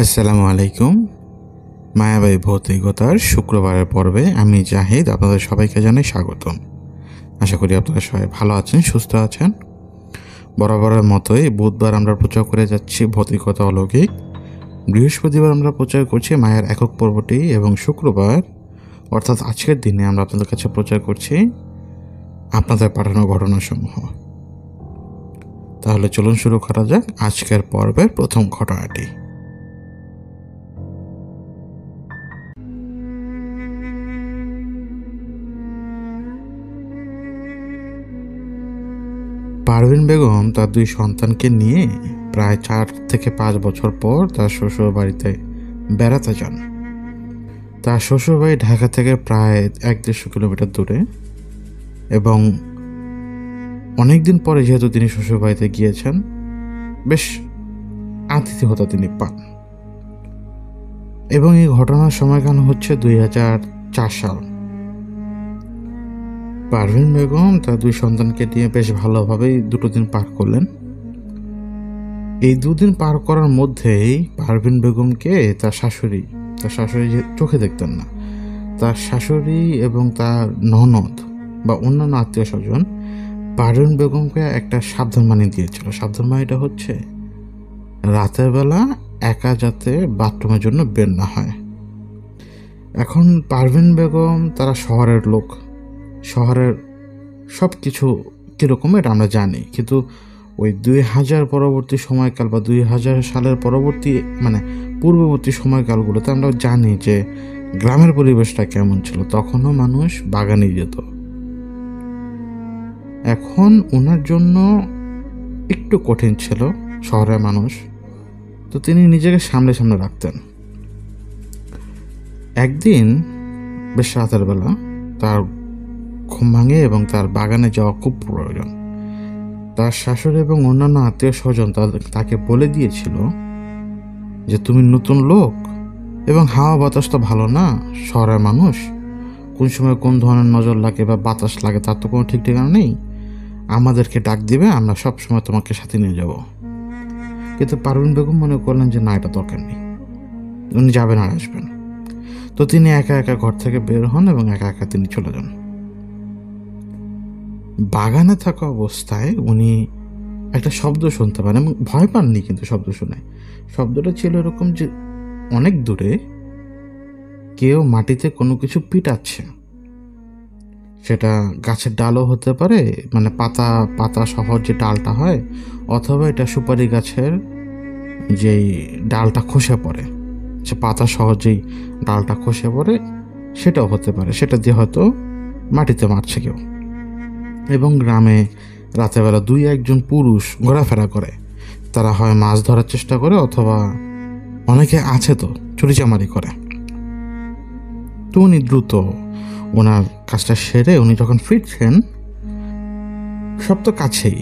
আসসালামু আলাইকুম। মায়াবাই ভৌতিকতার শুক্রবারের পর্বে আমি জাহিদ আপনাদের সবাইকে জানাই স্বাগতম। আশা করি আপনারা সবাই ভালো আছেন, সুস্থ আছেন। বরাবরের মতোই বুধবার আমরা প্রচার করে যাচ্ছি ভৌতিকতা অলৌকিক, বৃহস্পতিবার আমরা প্রচার করছি মায়ের একক পর্বটি এবং শুক্রবার অর্থাৎ আজকের দিনে আমরা আপনাদের কাছে প্রচার করছি আপনাদের পাঠানো ঘটনাসমূহ। তাহলে চলুন শুরু করা যাক আজকের পর্বের প্রথম ঘটনাটি। পারভিন বেগম তার দুই সন্তানকে নিয়ে প্রায় 4 থেকে 5 বছর পর তার শ্বশুর বাড়িতে বেড়াতে যান। তার শ্বশুরবাড়ি ঢাকা থেকে প্রায় 1-150 কিলোমিটার দূরে এবং অনেকদিন পরে যেহেতু তিনি শ্বশুরবাড়িতে গিয়েছেন, বেশ আতিথেয়তা তিনি পান। এবং এই ঘটনার সময়কাল হচ্ছে 2004 সাল। পারভিন বেগম তার দুই সন্তানকে নিয়ে বেশ ভালোভাবেই 2 দিন পার করলেন। এই 2 দিন পার করার মধ্যেই পারভিন বেগমকে তার শাশুড়ি চোখে দেখতেন না, তার শাশুড়ি এবং তার ননদ বা অন্যান্য আত্মীয় স্বজন পারভিন বেগমকে একটা সাবধানবাণী দিয়েছিল। সাবধানবাণীটা হচ্ছে রাতের বেলা একা যাতে বাথরুমের জন্য বের না হয়। এখন পারভিন বেগম তারা শহরের লোক, শহরের সব কিছু কীরকম এটা আমরা জানি, কিন্তু ওই 2000 পরবর্তী সময়কাল বা 2000 সালের পূর্ববর্তী সময়কালগুলোতে আমরা জানি যে গ্রামের পরিবেশটা কেমন ছিল। তখনও মানুষ বাগানে যেত। এখন ওনার জন্য একটু কঠিন ছিল শহরের মানুষ, তো তিনি নিজেকে সামনে সামনে রাখতেন। একদিন বেশ রাতের বেলা তার ঘুম ভাঙে এবং তার বাগানে যাওয়া খুব প্রয়োজন। তার শাশুড়ি এবং অন্যান্য আত্মীয় স্বজন তাকে বলে দিয়েছিল যে তুমি নতুন লোক এবং হাওয়া বাতাস তো ভালো না, শহরের মানুষ কোন সময় কোন ধরনের নজর লাগে বা বাতাস লাগে তার তো কোনো ঠিক ঠিকানা নেই, আমাদেরকে ডাক দিবে, আমরা সব সময় তোমাকে সাথে নিয়ে যাব। কিন্তু পারভিন বেগম মনে করলেন যে না, এটা দরকার নেই, উনি যাবেন আর আসবেন। তো তিনি একা একা ঘর থেকে বের হন এবং একা একা তিনি চলে যান। বাগানে থাকা অবস্থায় উনি একটা শব্দ শুনতে পান এবং ভয় পাননি, কিন্তু শব্দ শুনে শব্দটা ছিল এরকম যে অনেক দূরে কেউ মাটিতে কোনো কিছু পিটাচ্ছে। সেটা গাছের ডালও হতে পারে, পাতা পাতা সহ যে ডালটা হয়, অথবা এটা সুপারি গাছের যেই ডালটা খসে পড়ে, সে পাতা সহ যেই ডালটা খসে পড়ে সেটাও হতে পারে, সেটা দিয়ে হয়তো মাটিতে মারছে কেউ। এবং গ্রামে রাতেরবেলা 2-1 পুরুষ ঘোরাফেরা করে, তারা হয় মাছ ধরার চেষ্টা করে অথবা অনেকে আছে তো চুরিচামারি করে। তো উনি দ্রুত ওনার কাজটা সেরে উনি যখন ফিরছেন, সব তো কাছেই,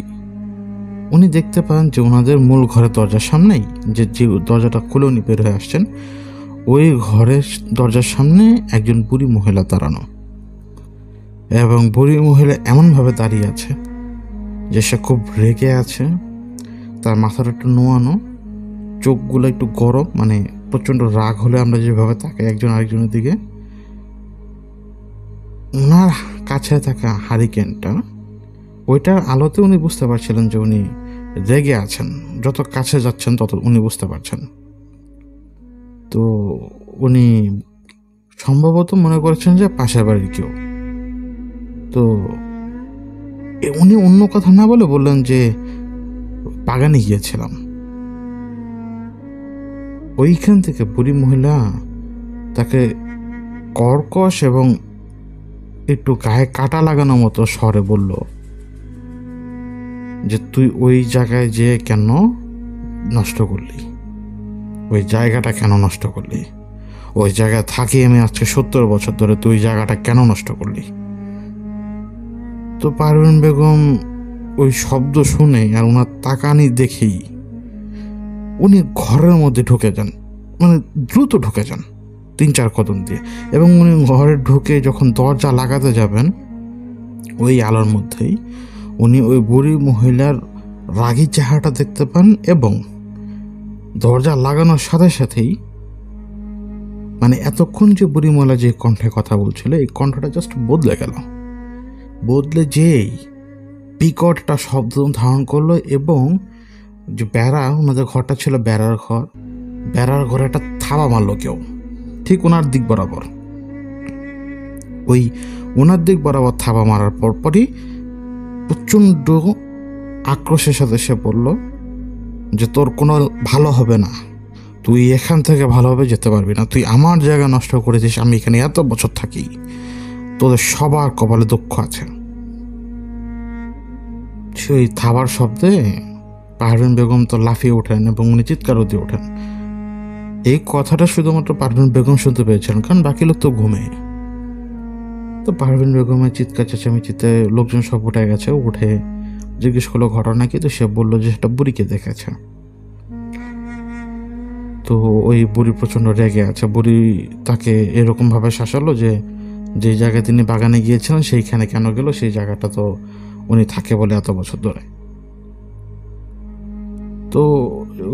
উনি দেখতে পান যে ওনাদের মূল ঘরের দরজার সামনেই যে দরজাটা খুলে উনি বের হয়ে আসছেন, ওই ঘরের দরজার সামনে একজন বুড়ি মহিলা দাঁড়ানো। এবং বুড়ি মহিলা এমনভাবে দাঁড়িয়ে আছে যে সে খুব রেগে আছে, তার মাথাটা একটু নোয়ানো, চোখগুলো একটু গরম, প্রচণ্ড রাগ হলে আমরা যেভাবে তাকাই একজন আরেকজনের দিকে। ওনার কাছে থাকা হারিকেনটা, ওইটার আলোতে উনি বুঝতে পারছিলেন যে উনি রেগে আছেন। যত কাছে যাচ্ছেন তত উনি বুঝতে পারছেন। তো উনি সম্ভবত মনে করছেন যে পাশের বাড়ির কেউ। তো উনি অন্য কথা না বলে বললেন যে বাগানে গিয়েছিলাম। ওইখান থেকে বুড়ি মহিলা তাকে কর্কশ এবং একটু গায়ে কাটা লাগানো মতো স্বরে বলল যে তুই ওই জায়গায় যে কেন নষ্ট করলি, ওই জায়গাটা কেন নষ্ট করলি, ওই জায়গায় থাকি আমি আজকে 70 বছর ধরে, তুই জায়গাটা কেন নষ্ট করলি। তো পারভিন বেগম ওই শব্দ শুনে আর ওনার তাকানি দেখেই উনি ঘরের মধ্যে ঢুকে যান, দ্রুত ঢুকে যান 3-4 কদম দিয়ে। এবং উনি ঘরে ঢুকে যখন দরজা লাগাতে যাবেন, ওই আলোর মধ্যেই উনি ওই বুড়ি মহিলার রাগী চেহারাটা দেখতে পান এবং দরজা লাগানোর সাথে সাথেই মানে এতক্ষণ যে বুড়িমলা যে কণ্ঠে কথা বলছিল এই কণ্ঠটা জাস্ট বদলে গেল, বদলে যেই বিকট একটা শব্দ ধারণ করলো এবং যে বেড়া, ওনাদের ঘরটা ছিল বেড়ার ঘর, বেড়ার ঘরে একটা থাবা মারলো কেউ ঠিক ওনার দিক বরাবর। ওই ওনার দিক বরাবর থাবা মারার পরপরই প্রচণ্ড আক্রোশের সাথে সে বলল যে তোর কোনো ভালো হবে না, তুই এখান থেকে ভালোভাবে যেতে পারবি না, তুই আমার জায়গা নষ্ট করেছিস, আমি এখানে এত বছর থাকি, তোদের সবার কপালে দুঃখ আছে। সেই থাবার শব্দে পারভিন বেগম তো লাফিয়ে ওঠেন এবং উনি চিৎকারও দিয়ে ওঠেন। এই কথাটা শুধুমাত্র পারভিন বেগম শুনতে পেয়েছিলেন, কারণ বাকি লোক তো ঘুমে। তো পারভিন বেগমের চিৎকার চেঁচামেচিতে লোকজন সব উঠে গেছে, উঠে জিজ্ঞেস করলো ঘটনা কি। তো সে বললো যে সেটা বুড়িকে দেখেছে। তো ওই বুড়ি প্রচণ্ড রেগে আছে। বুড়ি তাকে এরকমভাবে শাসালো যে যে জায়গায় তিনি বাগানে গিয়েছিলেন সেইখানে কেন গেল, সেই জায়গাটা তো উনি থাকে বলে এত বছর ধরে। তো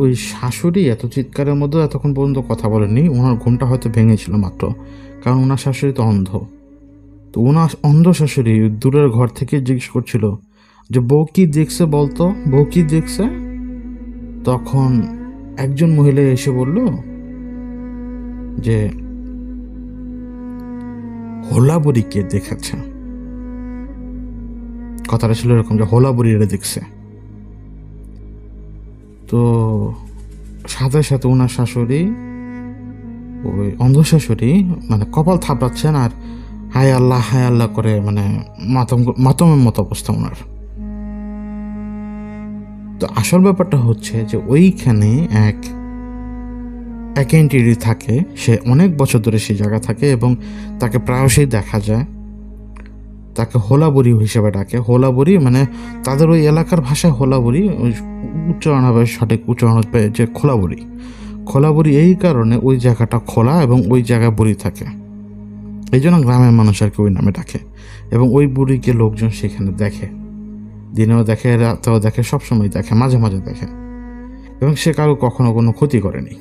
ওই শাশুড়ি এত চিৎকারের মধ্যে এতক্ষণ পর্যন্ত কথা বলেনি, ওনার ঘুমটা হয়তো ভেঙেছিল মাত্র, কারণ ওনার শাশুড়ি তো অন্ধ। তো ওনার অন্ধ শাশুড়ি দূরের ঘর থেকে জিজ্ঞেস করছিল যে বউ কি দেখছে বলতো, বউ কি দেখছে। তখন একজন মহিলা এসে বলল যে হোলা বুড়িকে দেখেছে। কথাটা ছিল এরকম যে হোলা বুড়িরে দেখছে। তো সাথে সাথে ওনার শাশুড়ি, ওই অন্ধ শাশুড়ি মানে কপাল থাপড়াচ্ছেন আর হায় আল্লাহ করে মানে মাতমের মতো অবস্থা ওনার। তো আসল ব্যাপারটা হচ্ছে যে ওইখানে এক এন্টিটি থাকে, সে অনেক বছর ধরে সেই জায়গা থাকে এবং তাকে প্রায়শই দেখা যায়। তাকে হোলাবুড়ি হিসেবে ডাকে। হোলাবুড়ি মানে তাদের ওই এলাকার ভাষায় হোলাবুড়ি, ওই উচ্চারণ হবে সঠিক উচ্চারণ হবে যে খোলাবুড়ি। খোলাবুড়ি এই কারণে ওই জায়গাটা খোলা এবং ওই জায়গায় বুড়ি থাকে, এই জন্য গ্রামের মানুষ আর কি ওই নামে ডাকে। এবং ওই বুড়িকে লোকজন সেখানে দেখে, দিনেও দেখে, রাতেও দেখে, সবসময় দেখে, মাঝে মাঝে দেখে, এবং সে কারো কখনো কোনো ক্ষতি করেনি।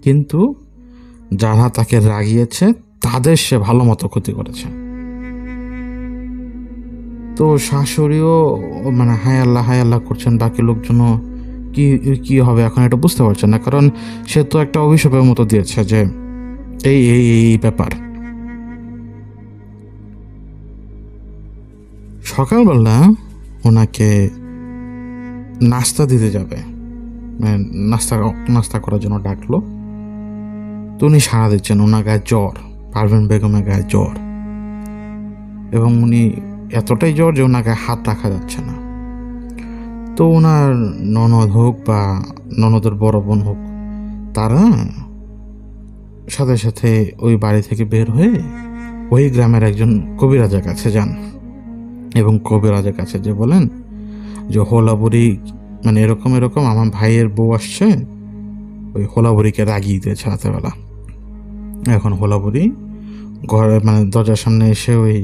কিন্তু যারা তাকে রাগিয়েছে তাদের সে ভালো মতো ক্ষতি করেছে। তো শাশুড়িও মানে হায় আল্লাহ করছেন, বাকি লোকজনও কি হবে এখন এটা বুঝতে পারছেন না, কারণ সে তো একটা অভিশাপের মতো দিয়েছে যে এই এই এই ব্যাপার। সকালবেলা ওনাকে নাস্তা দিতে যাবে, মানে নাস্তা করার জন্য ডাকলো। তো উনি সাড়া দিচ্ছেন, ওনার গায়ে জ্বর, পারভিন বেগমের গায়ে জ্বর, এবং উনি এতটাই জ্বর যে ওনার গায়ে হাত রাখা যাচ্ছে না। তো ওনার ননদ হোক বা ননদের বড় বোন হোক, তারা সাথে সাথে ওই বাড়ি থেকে বের হয়ে ওই গ্রামের একজন কবিরাজের কাছে যান এবং কবিরাজের কাছে যে বলেন যে হোলাবুড়ি মানে এরকম আমার ভাইয়ের বউ আসছে, ওই হোলাবুড়িকে রাগিয়ে দিয়েছে রাতেরবেলা। এখন হোলাবুড়ি ঘরে মানে দরজার সামনে এসে ওই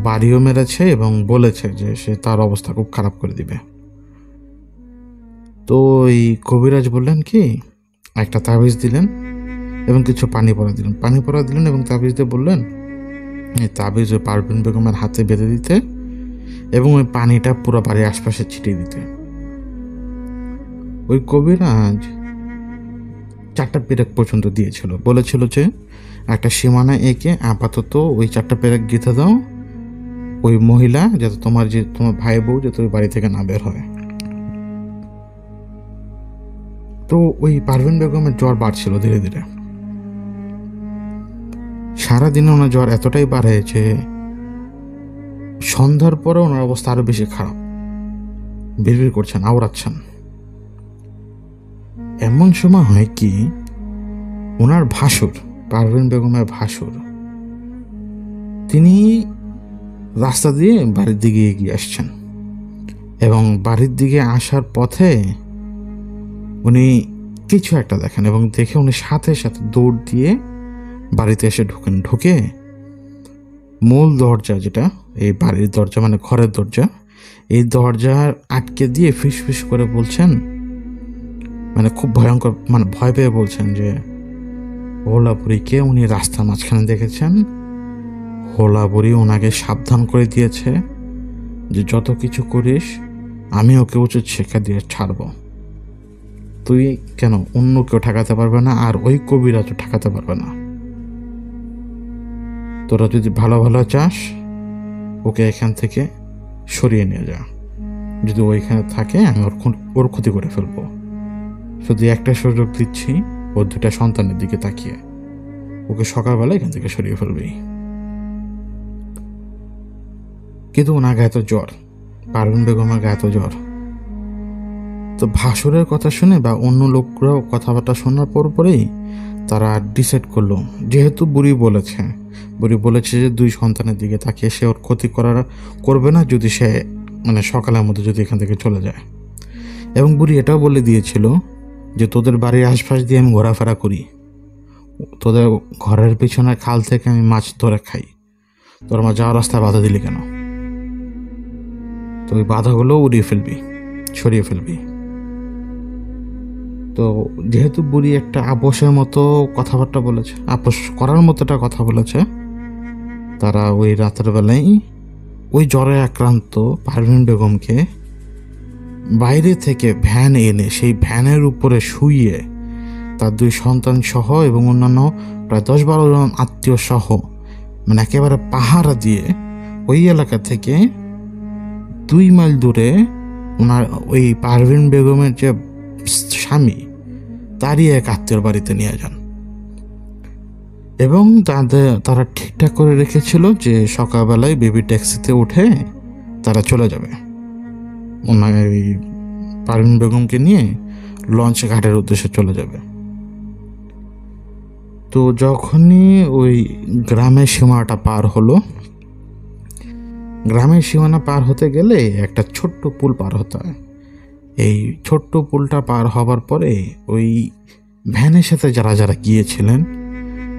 বাড়িও মেরেছে এবং বলেছে যে সে তার অবস্থা খুব খারাপ করে দিবে। তো ওই কবিরাজ বললেন কি, একটা তাবিজ দিলেন এবং কিছু পানি পড়া দিলেন এবং তাবিজ দিয়ে বললেন এই তাবিজ ওই পারভিন বেগমের হাতে বেঁধে দিতে এবং ওই পানিটা পুরো বাড়ির আশপাশে ছিটিয়ে দিতে। ওই কবিরাজ 4টা পেরেক পর্যন্ত দিয়েছিল, বলেছিল যে একটা সীমানা এঁকে আপাতত ওই 4টা পেরেক গেঁথে দাও ওই মহিলা, যাতে তোমার ভাই বউ যাতে ওই বাড়ি থেকে না বের হয়। তো ওই পারভিন বেগমের জ্বর বাড়ছিল ধীরে ধীরে। সারাদিনে ওনার জ্বর এতটাই বাড়ে যে সন্ধ্যার পরে ওনার অবস্থা আরো বেশি খারাপ, বিড়বিড় করছেন, আওড়াচ্ছেন। এমন সময় হয় কি, ওনার ভাসুর, পারভিন বেগমের ভাসুর, তিনি রাস্তা দিয়ে বাড়ির দিকে এগিয়ে আসছেন এবং বাড়ির দিকে আসার পথে উনি কিছু একটা দেখেন এবং দেখে উনি সাথে সাথে দৌড় দিয়ে বাড়িতে এসে ঢুকে মূল দরজা, যেটা এই বাড়ির দরজা মানে ঘরের দরজা, এই দরজা আটকে দিয়ে ফিস ফিস করে বলছেন মানে খুব ভয়ঙ্কর, মানে ভয় পেয়ে বলছেন যে হোলাবুড়িকে উনি রাস্তার মাঝখানে দেখেছেন। হোলাবুড়ি ওনাকে সাবধান করে দিয়েছে যে যত কিছু করিস আমি ওকে উচিত শিক্ষা দিয়ে ছাড়ব, তুই কেন অন্য কেউ ঠেকাতে পারবে না, আর ওই কবিরাজও ঠেকাতে পারবে না। তোরা যদি ভালো ভালো চাস ওকে এখান থেকে সরিয়ে নিয়ে যা, যদি ওইখানে থাকে আমি ওর ক্ষতি করে ফেলবো। শুধু একটা সুযোগ দিচ্ছি, ওর 2টা সন্তানের দিকে তাকিয়ে ওকে সকালবেলা এখান থেকে সরিয়ে ফেলবি। কিন্তু ওনার গায়ে তো জ্বর, পারভিন বেগমের গায়ে তো জ্বর। তো ভাসুরের কথা শুনে বা অন্য লোকরাও কথাবার্তা শোনার পরেই তারা ডিসাইড করলো, যেহেতু বুড়ি বলেছে যে 2 সন্তানের দিকে তাকিয়ে সে ওর ক্ষতি করবে না যদি সে মানে সকালের মধ্যে যদি এখান থেকে চলে যায়। এবং বুড়ি এটাও বলে দিয়েছিল যে তোদের বাড়ির আশপাশ দিয়ে আমি ঘোরাফেরা করি, তোদের ঘরের পিছনের খাল থেকে আমি মাছ ধরে খাই, তোর আমার যাওয়ার রাস্তায় বাধা দিলি কেন? তো ওই বাধাগুলো সরিয়ে ফেলবি। তো যেহেতু বুড়ি একটা আপোষের মতো কথাবার্তা বলেছে, আপোষ করার মতো একটা কথা বলেছে, তারা ওই রাতের বেলায় ওই জ্বরে আক্রান্ত পারভিন বেগমকে বাইরে থেকে ভ্যান এনে সেই ভ্যানের উপরে শুইয়ে তার 2 সন্তান সহ এবং অন্যান্য প্রায় 10-12 জন আত্মীয় সহ মানে একেবারে পাহারা দিয়ে ওই এলাকা থেকে 2 মাইল দূরে ওনার ওই পারভিন বেগমের যে স্বামী তারই এক আত্মীয়র বাড়িতে নিয়ে যান। এবং তারা ঠিকঠাক করে রেখেছিল যে সকালবেলায় বেবি ট্যাক্সিতে উঠে তারা চলে যাবে, ওনার ওই পারভিন বেগমকে নিয়ে লঞ্চ ঘাটের উদ্দেশ্যে চলে যাবে। তো যখনই ওই গ্রামের সীমানাটা পার হলো, গ্রামের সীমানা পার হতে গেলে একটা ছোট্ট পুল পার হতে হয়। এই ছোট্ট পুলটা পার হবার পরে ওই ভ্যানের সাথে যারা গিয়েছিলেন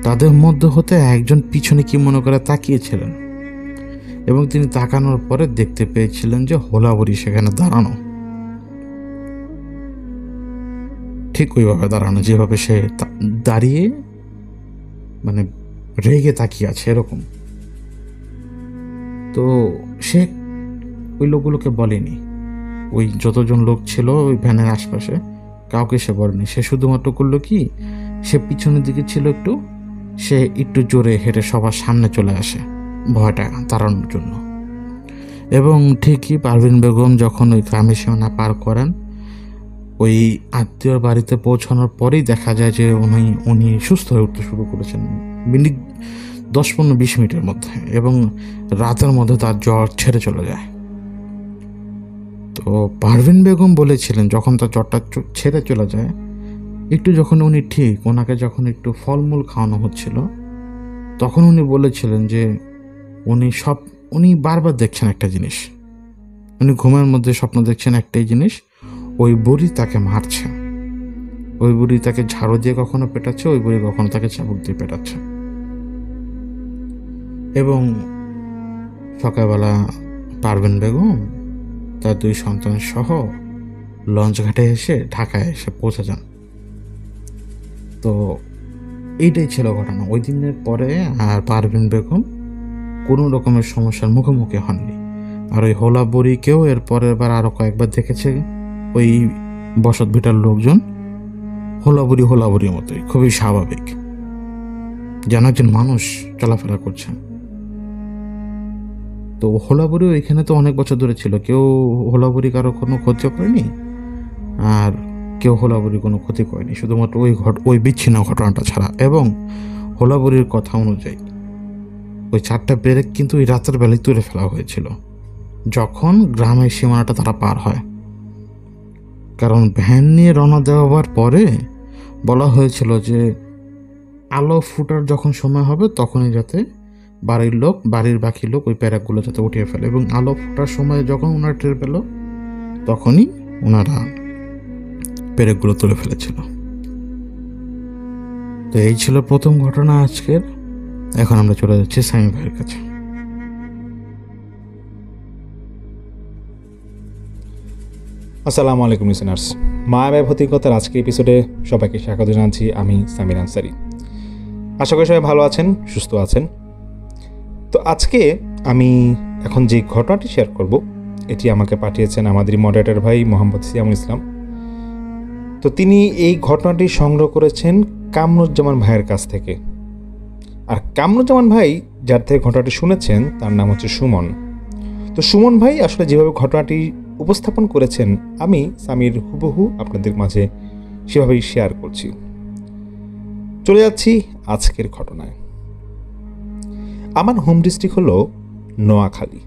তাদের মধ্যে হতে একজন পিছনে কি মনে করে তাকিয়েছিলেন, এবং তিনি তাকানোর পরে দেখতে পেয়েছিলেন যে হোলাবুড়ি সেখানে দাঁড়ানো, ঠিক ওইভাবে দাঁড়ানো যেভাবে সে দাঁড়িয়ে মানে রেগে তাকিয়ে আছে এরকম। তো সে ওই লোকগুলোকে বলেনি, ওই যতজন লোক ছিল ওই ভ্যানের আশপাশে কাউকে সে বলেনি। সে শুধুমাত্র করলো কি, সে পিছনের দিকে ছিল একটু, সে একটু জোরে হেঁটে সবার সামনে চলে আসে ভয়টা তাড়ানোর জন্য। এবং ঠিকই পারভিন বেগম যখন ওই গ্রামের সীমানা পার করেন, ওই আত্মীয়র বাড়িতে পৌঁছানোর পরেই দেখা যায় যে উনি সুস্থ হয়ে উঠতে শুরু করেছেন 10-15-20 মিনিটের মধ্যে, এবং রাতের মধ্যে তার জ্বর ছেড়ে চলে যায়। তো পারভিন বেগম বলেছিলেন যখন তার জ্বরটা ছেড়ে চলে যায়, একটু যখন উনি ঠিক ওনাকে যখন একটু ফলমূল খাওয়ানো হচ্ছিল, তখন উনি বলেছিলেন যে উনি বারবার দেখছেন একটা জিনিস, উনি ঘুমের মধ্যে স্বপ্ন দেখছেন একটাই জিনিস, ওই বুড়ি তাকে মারছে, ওই বুড়ি তাকে ঝাড়ু দিয়ে কখনো পেটাচ্ছে, ওই বুড়ি কখনো তাকে চাবুক দিয়ে পেটাচ্ছে। এবং সকালবেলা পারভিন বেগম তার 2 সন্তান সহ লঞ্চ ঘাটে এসে ঢাকায় এসে পৌঁছে যান। তো এইটাই ছিল ঘটনা। ওই দিনের পরে আর পারভিন বেগম কোনো রকমের সমস্যার মুখোমুখি হননি। আর ওই হোলাবুড়িকেও এর পরের বার আরও কয়েকবার দেখেছে ওই বসত ভিটার লোকজন, হোলাবুড়ির মতোই, খুবই স্বাভাবিক, যেন একজন মানুষ চলাফেরা করছে। তো হোলাবুড়ি ওইখানে তো অনেক বছর ধরে ছিল, কেউ হোলাবুড়ি কারো কোনো ক্ষতি করেনি, আর কেউ হোলাবুড়ির কোনো ক্ষতি করেনি, শুধুমাত্র ওই বিচ্ছিন্ন ঘটনাটা ছাড়া। এবং হোলাবুড়ির কথা অনুযায়ী ওই 4টা ব্রেক কিন্তু ওই রাতের বেলায় তুলে ফেলা হয়েছিল যখন গ্রামের সীমানাটা তারা পার হয়। কারণ ভ্যান নিয়ে রওনা দেওয়ার পরে বলা হয়েছিল যে আলো ফুটার যখন সময় হবে তখনই যাতে বাড়ির বাকি লোক ওই প্যারাকগুলো যাতে উঠিয়ে ফেলে, এবং আলো ফোটার সময় যখন ওনারা টের পেল তখনই ওনারা প্যারাকগুলো তুলে ফেলেছিল। তো এই ছিল প্রথম ঘটনা আজকের। এখন আমরা চলে যাচ্ছি সামি ভাইয়ের কাছে। আসসালামু আলাইকুম লিসেনার্স, মায়া ভৌতিকতার আজকের এপিসোডে সবাইকে স্বাগত জানাচ্ছি। আমি সামির আনসারি। আশা করি সবাই ভালো আছেন, সুস্থ আছেন। তো আজকে আমি এখন যে ঘটনাটি শেয়ার করব, এটি আমাকে পাঠিয়েছেন আমাদের মডারেটর ভাই মোহাম্মদ সিয়ামুল ইসলাম। তো তিনি এই ঘটনাটি সংগ্রহ করেছেন কামরুজ্জামান ভাইয়ের কাছ থেকে। আর কামরুজ্জামান ভাই যার থেকে ঘটনাটি শুনেছেন তার নাম হচ্ছে সুমন। তো সুমন ভাই আসলে যেভাবে ঘটনাটি উপস্থাপন করেছেন, আমি সামির হুবহু আপনাদের মাঝে সেভাবেই শেয়ার করছি। চলে যাচ্ছি আজকের ঘটনায়। আমার হোম ডিস্ট্রিক্ট হলো নোয়াখালী।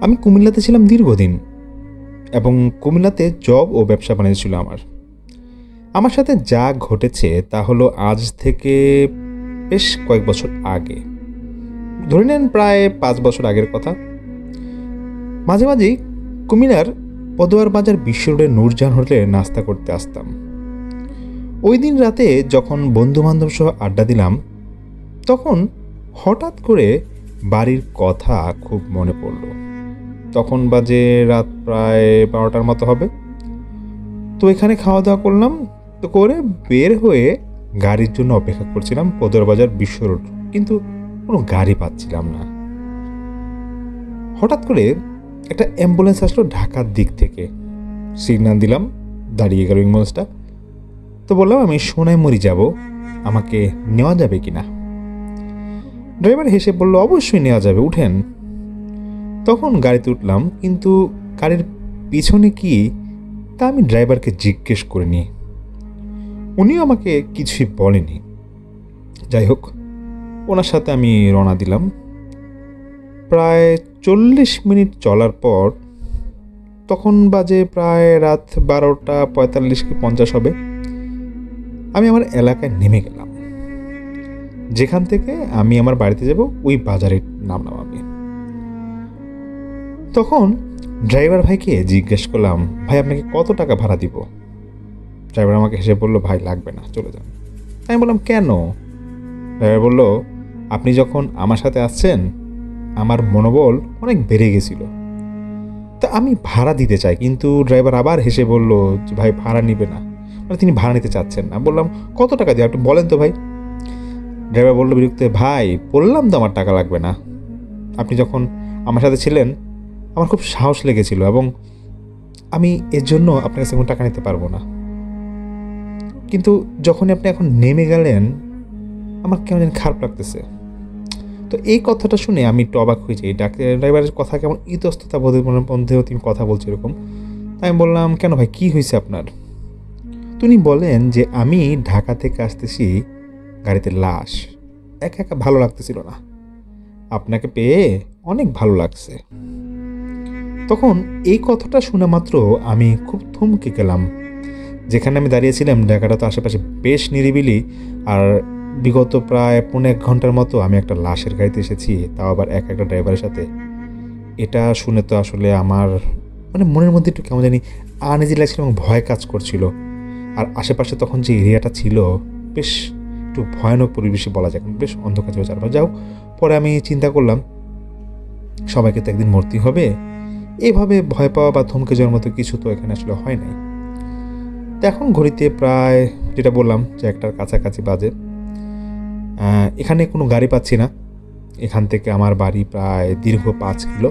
আমি কুমিল্লাতে ছিলাম দীর্ঘদিন এবং কুমিল্লাতে জব ও ব্যবসা বাণিজ্য ছিল আমার সাথে যা ঘটেছে তা হলো আজ থেকে বেশ কয়েক বছর আগে, ধরে নেন প্রায় 5 বছর আগের কথা। মাঝে মাঝেই কুমিল্লার পদুয়ার বাজার বিশ্ব রোডে নূরজাহান হোটেলে নাস্তা করতে আসতাম। ওই দিন রাতে যখন বন্ধুবান্ধব সহ আড্ডা দিলাম, তখন হঠাৎ করে বাড়ির কথা খুব মনে পড়ল। তখন বাজে রাত প্রায় 12টার মতো হবে। তো এখানে খাওয়া দাওয়া করলাম, তো করে বের হয়ে গাড়ির জন্য অপেক্ষা করছিলাম পদুয়ার বাজার বিশ্ব রোড, কিন্তু কোনো গাড়ি পাচ্ছিলাম না। হঠাৎ করে একটা অ্যাম্বুলেন্স আসলো ঢাকার দিক থেকে। সিগন্যাল দিলাম, দাঁড়িয়ে গেল অ্যাম্বুলেন্সটা। তো বললাম আমি সোনাইমুড়ি যাব, আমাকে নেওয়া যাবে কি না। ড্রাইভার হেসে বলল অবশ্যই নেওয়া যাবে, উঠেন। তখন গাড়িতে উঠলাম, কিন্তু গাড়ির পিছনে কি তা আমি ড্রাইভারকে জিজ্ঞেস করিনি। উনিও আমাকে কিছুই বলেনি। যাই হোক, ওনার সাথে আমি রওনা দিলাম। প্রায় 40 মিনিট চলার পর, তখন বাজে প্রায় রাত 12:45 কি 50 হবে, আমি আমার এলাকায় নেমে গেলাম। যেখান থেকে আমি আমার বাড়িতে যাব ওই বাজারে নামলাম আমি। তখন ড্রাইভার ভাইকে জিজ্ঞেস করলাম, ভাই আপনাকে কত টাকা ভাড়া দিব? ড্রাইভার আমাকে হেসে বললো, ভাই লাগবে না, চলে যান। আমি বললাম কেন? ড্রাইভার বলল, আপনি যখন আমার সাথে আসছেন আমার মনোবল অনেক বেড়ে গেছিল, তা আমি ভাড়া দিতে চাই। কিন্তু ড্রাইভার আবার হেসে বলল যে ভাই ভাড়া নিবে না, মানে তিনি ভাড়া নিতে চাচ্ছেন না। বললাম কত টাকা দিয়ে একটু বলেন তো ভাই। ড্রাইভার বলল বিরক্ত, ভাই বললাম তো আমার টাকা লাগবে না। আপনি যখন আমার সাথে ছিলেন আমার খুব সাহস লেগেছিল এবং আমি এর জন্য আপনার কাছে কোনো টাকা নিতে পারবো না। কিন্তু যখনই আপনি এখন নেমে গেলেন আমার কেমন যেন খারাপ লাগতেছে। তো এই কথাটা শুনে আমি একটু অবাক হয়ে যাই। ড্রাইভারের কথা কেমন ইতস্ততা বোধের মধ্যেও তিনি কথা বলছে এরকম। তাই আমি বললাম কেন ভাই, কী হয়েছে আপনার? তিনি বলেন যে আমি ঢাকা থেকে আসতেছি, গাড়িতে লাশ, একা একা ভালো লাগতেছিল না, আপনাকে পেয়ে অনেক ভালো লাগছে। তখন এই কথাটা শোনা মাত্র আমি খুব থমকে গেলাম। যেখানে আমি দাঁড়িয়েছিলাম ঢাকাটা তো আশেপাশে বেশ নিরিবিলি, আর বিগত প্রায় 1.5 ঘন্টার মতো আমি একটা লাশের গাড়িতে এসেছি, তাও আবার একটা ড্রাইভারের সাথে। এটা শুনে তো আসলে আমার মানে মনের মধ্যে একটু কেমন জানি আনইজি লাগছিল এবং ভয় কাজ করছিল। আর আশেপাশে তখন যে এরিয়াটা ছিল বেশ একটু ভয়ানক পরিবেশে বলা যায়, বেশ অন্ধকার ছিল চারপাশে। যাও, পরে আমি চিন্তা করলাম সবাইকে তো একদিন মরতে হবে, এভাবে ভয় পাওয়া বা থমকে যাওয়ার মতো কিছু তো এখানে আসলে হয় নাই। তো এখন ঘড়িতে প্রায় যেটা বললাম যে 1টার কাছাকাছি বাজে। এখানে কোনো গাড়ি পাচ্ছি না। এখান থেকে আমার বাড়ি প্রায় দীর্ঘ 5 কিলো।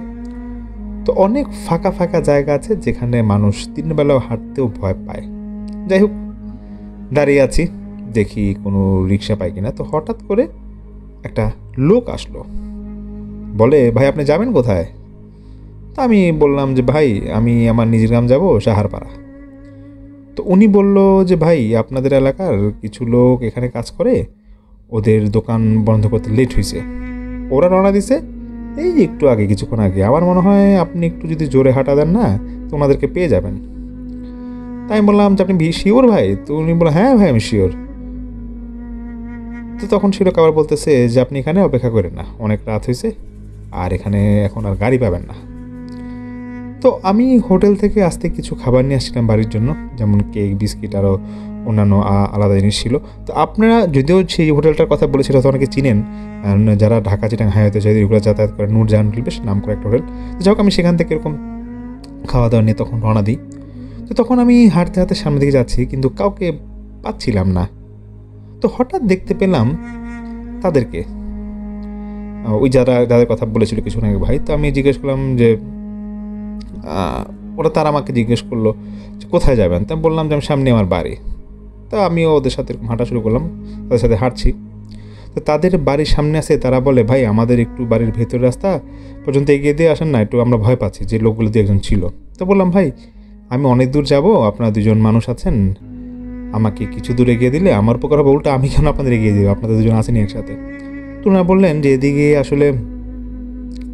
তো অনেক ফাঁকা ফাঁকা জায়গা আছে যেখানে মানুষ দিনের বেলাও হাঁটতেও ভয় পায়। যাই হোক, দাঁড়িয়ে আছি, দেখি কোনো রিক্সা পাই কিনা। তো হঠাৎ করে একটা লোক আসলো, বলে ভাই আপনি যাবেন কোথায়? তো আমি বললাম যে ভাই আমি আমার নিজের গ্রাম যাব, সাহারপাড়া। তো উনি বলল যে ভাই আপনাদের এলাকার কিছু লোক এখানে কাজ করে, ওদের দোকান বন্ধ করতে লেট হয়েছে, ওরা রওনা দিছে এই একটু আগে, কিছুক্ষণ আগে। আমার মনে হয় আপনি একটু যদি জোরে হাঁটা দেন না তো ওনাদেরকে পেয়ে যাবেন। তাই আমি বললাম যে আপনি শিওর ভাই? তো উনি বললেন হ্যাঁ ভাই আমি শিওর। তো তখন ছিল আবার বলতেছে যে আপনি এখানে অপেক্ষা করেন না, অনেক রাত হয়েছে আর এখানে এখন আর গাড়ি পাবেন না। তো আমি হোটেল থেকে আসতে কিছু খাবার নিয়ে আসছিলাম বাড়ির জন্য, যেমন কেক, বিস্কিট, আরও অন্যান্য আলাদা জিনিস ছিল। তো আপনারা যদিও সেই হোটেলটার কথা বলেছিল তো অনেকে চিনেন, যারা ঢাকা চিটাং হাইওয়েতে যদি রেগুলার যাতায়াত করে, নূরজাহান হোটেল, বেশ নাম করে একটা হোটেল। যাই হোক, আমি সেখান থেকে এরকম খাওয়া দাওয়া নিয়ে তখন রওনা দিই। তো তখন আমি হাঁটতে হাঁটতে সামনের দিকে যাচ্ছি, কিন্তু কাউকে পাচ্ছিলাম না। তো হঠাৎ দেখতে পেলাম তাদেরকে, ওই যাদের কথা বলেছিল কিছুক্ষণ আগে ভাই। তো আমি জিজ্ঞেস করলাম যে তারা আমাকে জিজ্ঞেস করলো যে কোথায় যাবেন। তা বললাম যে আমি সামনে আমার বাড়ি। তা আমিও ওদের সাথে এরকম হাঁটা শুরু করলাম, তাদের সাথে হাঁটছি। তো তাদের বাড়ির সামনে আসে তারা বলে, ভাই আমাদের একটু বাড়ির ভেতর রাস্তা পর্যন্ত এগিয়ে দিয়ে আসেন না, একটু আমরা ভয় পাচ্ছি। যে লোকগুলো দিয়ে একজন ছিল। তো বললাম, ভাই আমি অনেক দূর যাব, আপনারা দুজন মানুষ আছেন, আমাকে কিছু দূর এগিয়ে দিলে আমার উপকার হবে। উল্টা আমি কেন আপনাদের এগিয়ে দেবো, আপনাদের দুজন আসেনি একসাথে। তো ওনারা বললেন যে এদিকে আসলে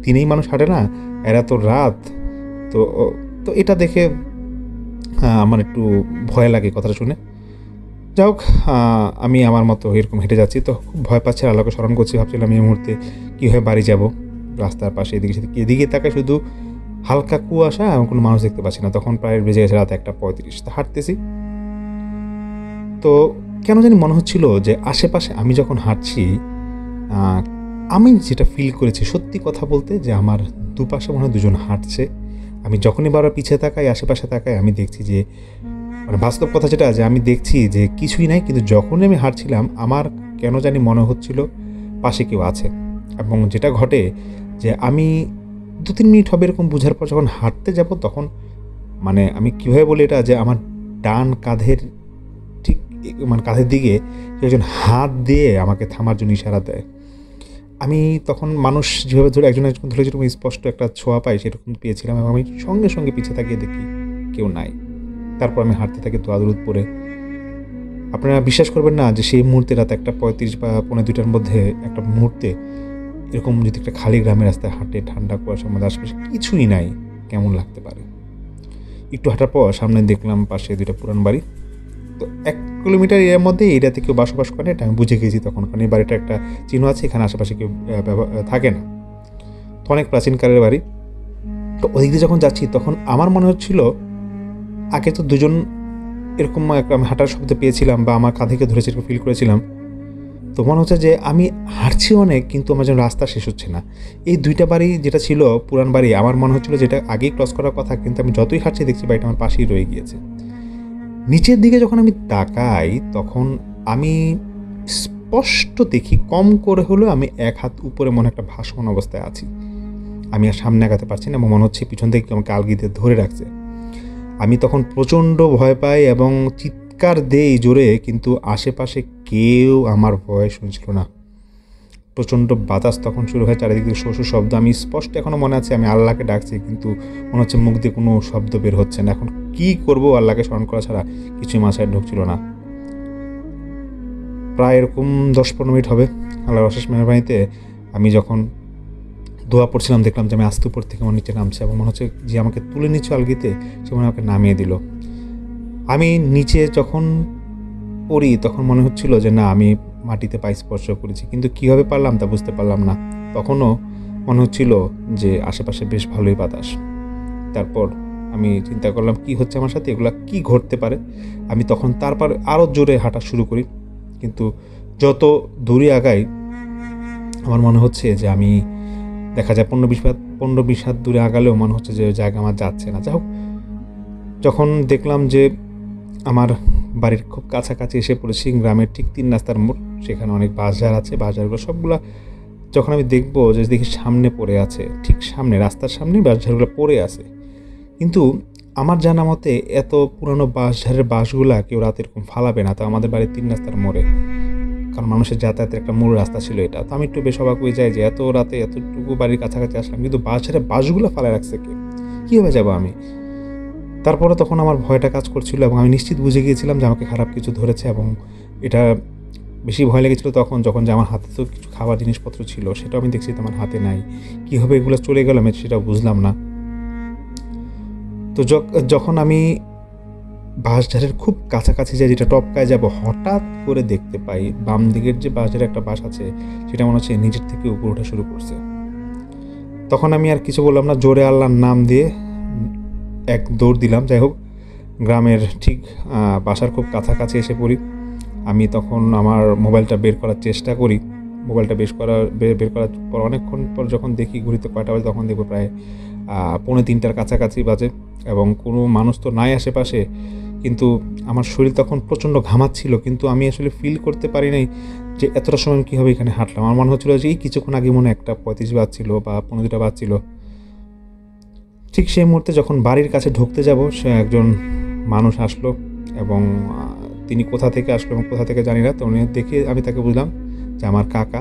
তিনেই মানুষ হাঁটে না, এরা তো রাত। তো তো এটা দেখে আমার একটু ভয় লাগে কথাটা শুনে। যাই হোক, আমি আমার মতো এরকম হেঁটে যাচ্ছি, তো খুব ভয় পাচ্ছে, আল্লাহকে স্মরণ করছি, ভাবছিলাম এই মুহূর্তে কীভাবে বাড়ি যাব। রাস্তার পাশে এদিকে তাকায় শুধু হালকা কুয়াশা এবং কোনো মানুষ দেখতে পাচ্ছি না। তখন প্রায় বেজে গেছে রাত 1:35। তা হাঁটতেছি, তো কেন জানি মনে হচ্ছিল যে আশেপাশে আমি যখন হাঁটছি, আমি যেটা ফিল করেছি সত্যি কথা বলতে, যে আমার দুপাশে মনে হয় দুজন হাঁটছে। আমি যখনই বারবার পিছিয়ে তাকাই, আশেপাশে তাকাই, আমি দেখছি যে মানে বাস্তব কথা যেটা, যে আমি দেখছি যে কিছুই নাই, কিন্তু যখনই আমি হাঁটছিলাম আমার কেন জানি মনে হচ্ছিল পাশে কেউ আছে। এবং যেটা ঘটে যে আমি 2-3 মিনিট হবে এরকম বোঝার পর যখন হাঁটতে যাব, তখন মানে আমি কীভাবে বলি এটা, যে আমার ডান কাঁধের ঠিক মানে কাঁধের দিকে একজন হাত দিয়ে আমাকে থামার জন্য ইশারা দেয়। আমি তখন মানুষ যেভাবে ধরে একজন ধরে যেরকম স্পষ্ট একটা ছোঁয়া পাই সেরকম পেয়েছিলাম, এবং আমি সঙ্গে সঙ্গে পিছিয়ে তাকিয়ে দেখি কেউ নাই। তারপর আমি হাঁটতে থাকি দোয়া-দরুদ পড়ে। আপনারা বিশ্বাস করবেন না যে সেই মুহূর্তে রাত 1:35 বা 1:45-র মধ্যে একটা মুহূর্তে এরকম যদি একটা খালি গ্রামের রাস্তায় হাঁটে, ঠান্ডা কুয়াশার মধ্যে, আশেপাশে কিছুই নাই, কেমন লাগতে পারে। একটু হাঁটার পর সামনে দেখলাম পাশে 2টা পুরান বাড়ি। তো 1 কিলোমিটার এর মধ্যে এরিয়াতে কেউ বসবাস করে, এটা আমি বুঝে গেছি তখন, কারণ এই বাড়িটা একটা চিহ্ন আছে, এখানে আশেপাশে কেউ থাকে না। তো অনেক প্রাচীনকালের বাড়ি। তো ওদিক দিয়ে যখন যাচ্ছি তখন আমার মনে হচ্ছিল, আগে তো দুজন এরকম আমি হাঁটার শব্দ পেয়েছিলাম বা আমার কাঁধে কেউ ধরেছে এরকম ফিল করেছিলাম। তো মনে হচ্ছে যে আমি হাঁটছি অনেক, কিন্তু আমার যেন রাস্তা শেষ হচ্ছে না। এই 2টা বাড়ি যেটা ছিল পুরান বাড়ি, আমার মনে হচ্ছিল যেটা আগেই ক্রস করার কথা, কিন্তু আমি যতই হাঁটছি দেখছি বাড়িটা আমার পাশেই রয়ে গিয়েছে। নিচের দিকে যখন আমি তাকাই তখন আমি স্পষ্ট দেখি, কম করে হলেও আমি 1 হাত উপরে মনে একটা ভাসমান অবস্থায় আছি। আমি আর সামনে আগাতে পারছি না, এবং মনে হচ্ছে পিছন থেকে আমাকে আলগিতে ধরে রাখছে। আমি তখন প্রচণ্ড ভয় পাই এবং চিৎকার দেই জোরে, কিন্তু আশেপাশে কেউ আমার ভয় শুনছিল না। প্রচণ্ড বাতাস তখন শুরু হয়, চারিদিক থেকে শোষ শব্দ। আমি স্পষ্ট এখনও মনে আছে আমি আল্লাহকে ডাকছি, কিন্তু মনে হচ্ছে মুখ দিয়ে কোনো শব্দ বের হচ্ছে না। এখন কী করবো, আল্লাহকে স্মরণ করা ছাড়া কিছুই মাথায় ঢুকছিল না। প্রায় এরকম 10-15 মিনিট হবে। আল্লাহর অশেষ মেহরবানিতে আমি যখন দোয়া পড়ছিলাম, দেখলাম যে আমি আস্তে উপর থেকে আমার নিচে নামছে, এবং মনে হচ্ছে যে আমাকে তুলে নিচ্ছে আলগিতে, সে মনে আমাকে নামিয়ে দিল। আমি নিচে যখন পড়ি তখন মনে হচ্ছিল যে না, আমি মাটিতে পায়ে স্পর্শ করেছি, কিন্তু কীভাবে পারলাম তা বুঝতে পারলাম না। তখনও মনে হচ্ছিল যে আশেপাশে বেশ ভালোই বাতাস। তারপর আমি চিন্তা করলাম কী হচ্ছে আমার সাথে, এগুলো কী ঘটতে পারে। আমি তখন তারপর আরও জোরে হাঁটা শুরু করি, কিন্তু যত দূরে আগাই আমার মনে হচ্ছে যে আমি, দেখা যায় 15-20 হাত দূরে আগালেও মনে হচ্ছে যে ওই জায়গা আমার যাচ্ছে না। যাই হোক, যখন দেখলাম যে আমার বাড়ির খুব কাছাকাছি এসে পড়েছি, গ্রামের ঠিক 3 রাস্তার মোড়, সেখানে অনেক বাঁশঝাড় আছে, বাঁশঝাড়গুলো সবগুলা যখন আমি দেখবো যে দেখি সামনে পড়ে আছে, ঠিক সামনে রাস্তার সামনে বাঁশঝাড়গুলো পড়ে আছে। কিন্তু আমার জানা মতে এত পুরানো বাঁশঝাড়ের বাঁশগুলা কেউ রাতে এরকম ফালাবে না, তো আমাদের বাড়ির 3 রাস্তার মোড়ে, কারণ মানুষের যাতায়াতের একটা মূল রাস্তা ছিল এটা। তো আমি একটু বেশ অবাক হয়ে যাই যে এত রাতে এতটুকু বাড়ির কাছাকাছি আসলাম, কিন্তু বাঁশঝাড়ের বাঁশগুলো ফালায় রাখছে কে, কীভাবে যাবো আমি। তারপরে তখন আমার ভয়টা কাজ করছিল, এবং আমি নিশ্চিত বুঝে গিয়েছিলাম যে আমাকে খারাপ কিছু ধরেছে, এবং এটা বেশি ভয় লেগেছিল তখন যখন যে আমার হাতে তো কিছু খাবার জিনিসপত্র ছিল, সেটাও আমি দেখছি আমার হাতে নাই। কীভাবে এগুলো চলে গেল আমি সেটা বুঝলাম না। তো যখন আমি বাঁশঝাড়ের খুব কাছাকাছি যাই, যেটা টপকায় যাব, হঠাৎ করে দেখতে পাই বাম দিকের যে বাঁশঝাড়ের একটা বাঁশ আছে, সেটা মনে হচ্ছে নিজের থেকে উপরে ওঠা শুরু করছে। তখন আমি আর কিছু বললাম না, জোরে আল্লাহর নাম দিয়ে এক দৌড় দিলাম। যাই হোক, গ্রামের ঠিক বাসার খুব কাছাকাছি এসে পড়ি। আমি তখন আমার মোবাইলটা বের করার চেষ্টা করি। মোবাইলটা বের করার পর অনেকক্ষণ পর যখন দেখি ঘড়িতে কয়টা বাজে, তখন দেখবো প্রায় 2:45-র কাছাকাছি বাজে এবং কোনো মানুষ তো নাই আশেপাশে, কিন্তু আমার শরীর তখন প্রচণ্ড ঘামাচ্ছিল, কিন্তু আমি আসলে ফিল করতে পারি নাই যে এতটা সময় আমি কীভাবে এখানে হাঁটলাম। আমার মনে হচ্ছিলো যে এই কিছুক্ষণ আগে মনে 1:35 বাজছিল বা 15-2 বাজছিল। ঠিক সেই মুহূর্তে যখন বাড়ির কাছে ঢুকতে যাব, সে একজন মানুষ আসলো এবং তিনি কোথা থেকে আসলো এবং কোথা থেকে জানি না, তো উনি দেখে আমি তাকে বুঝলাম যে আমার কাকা।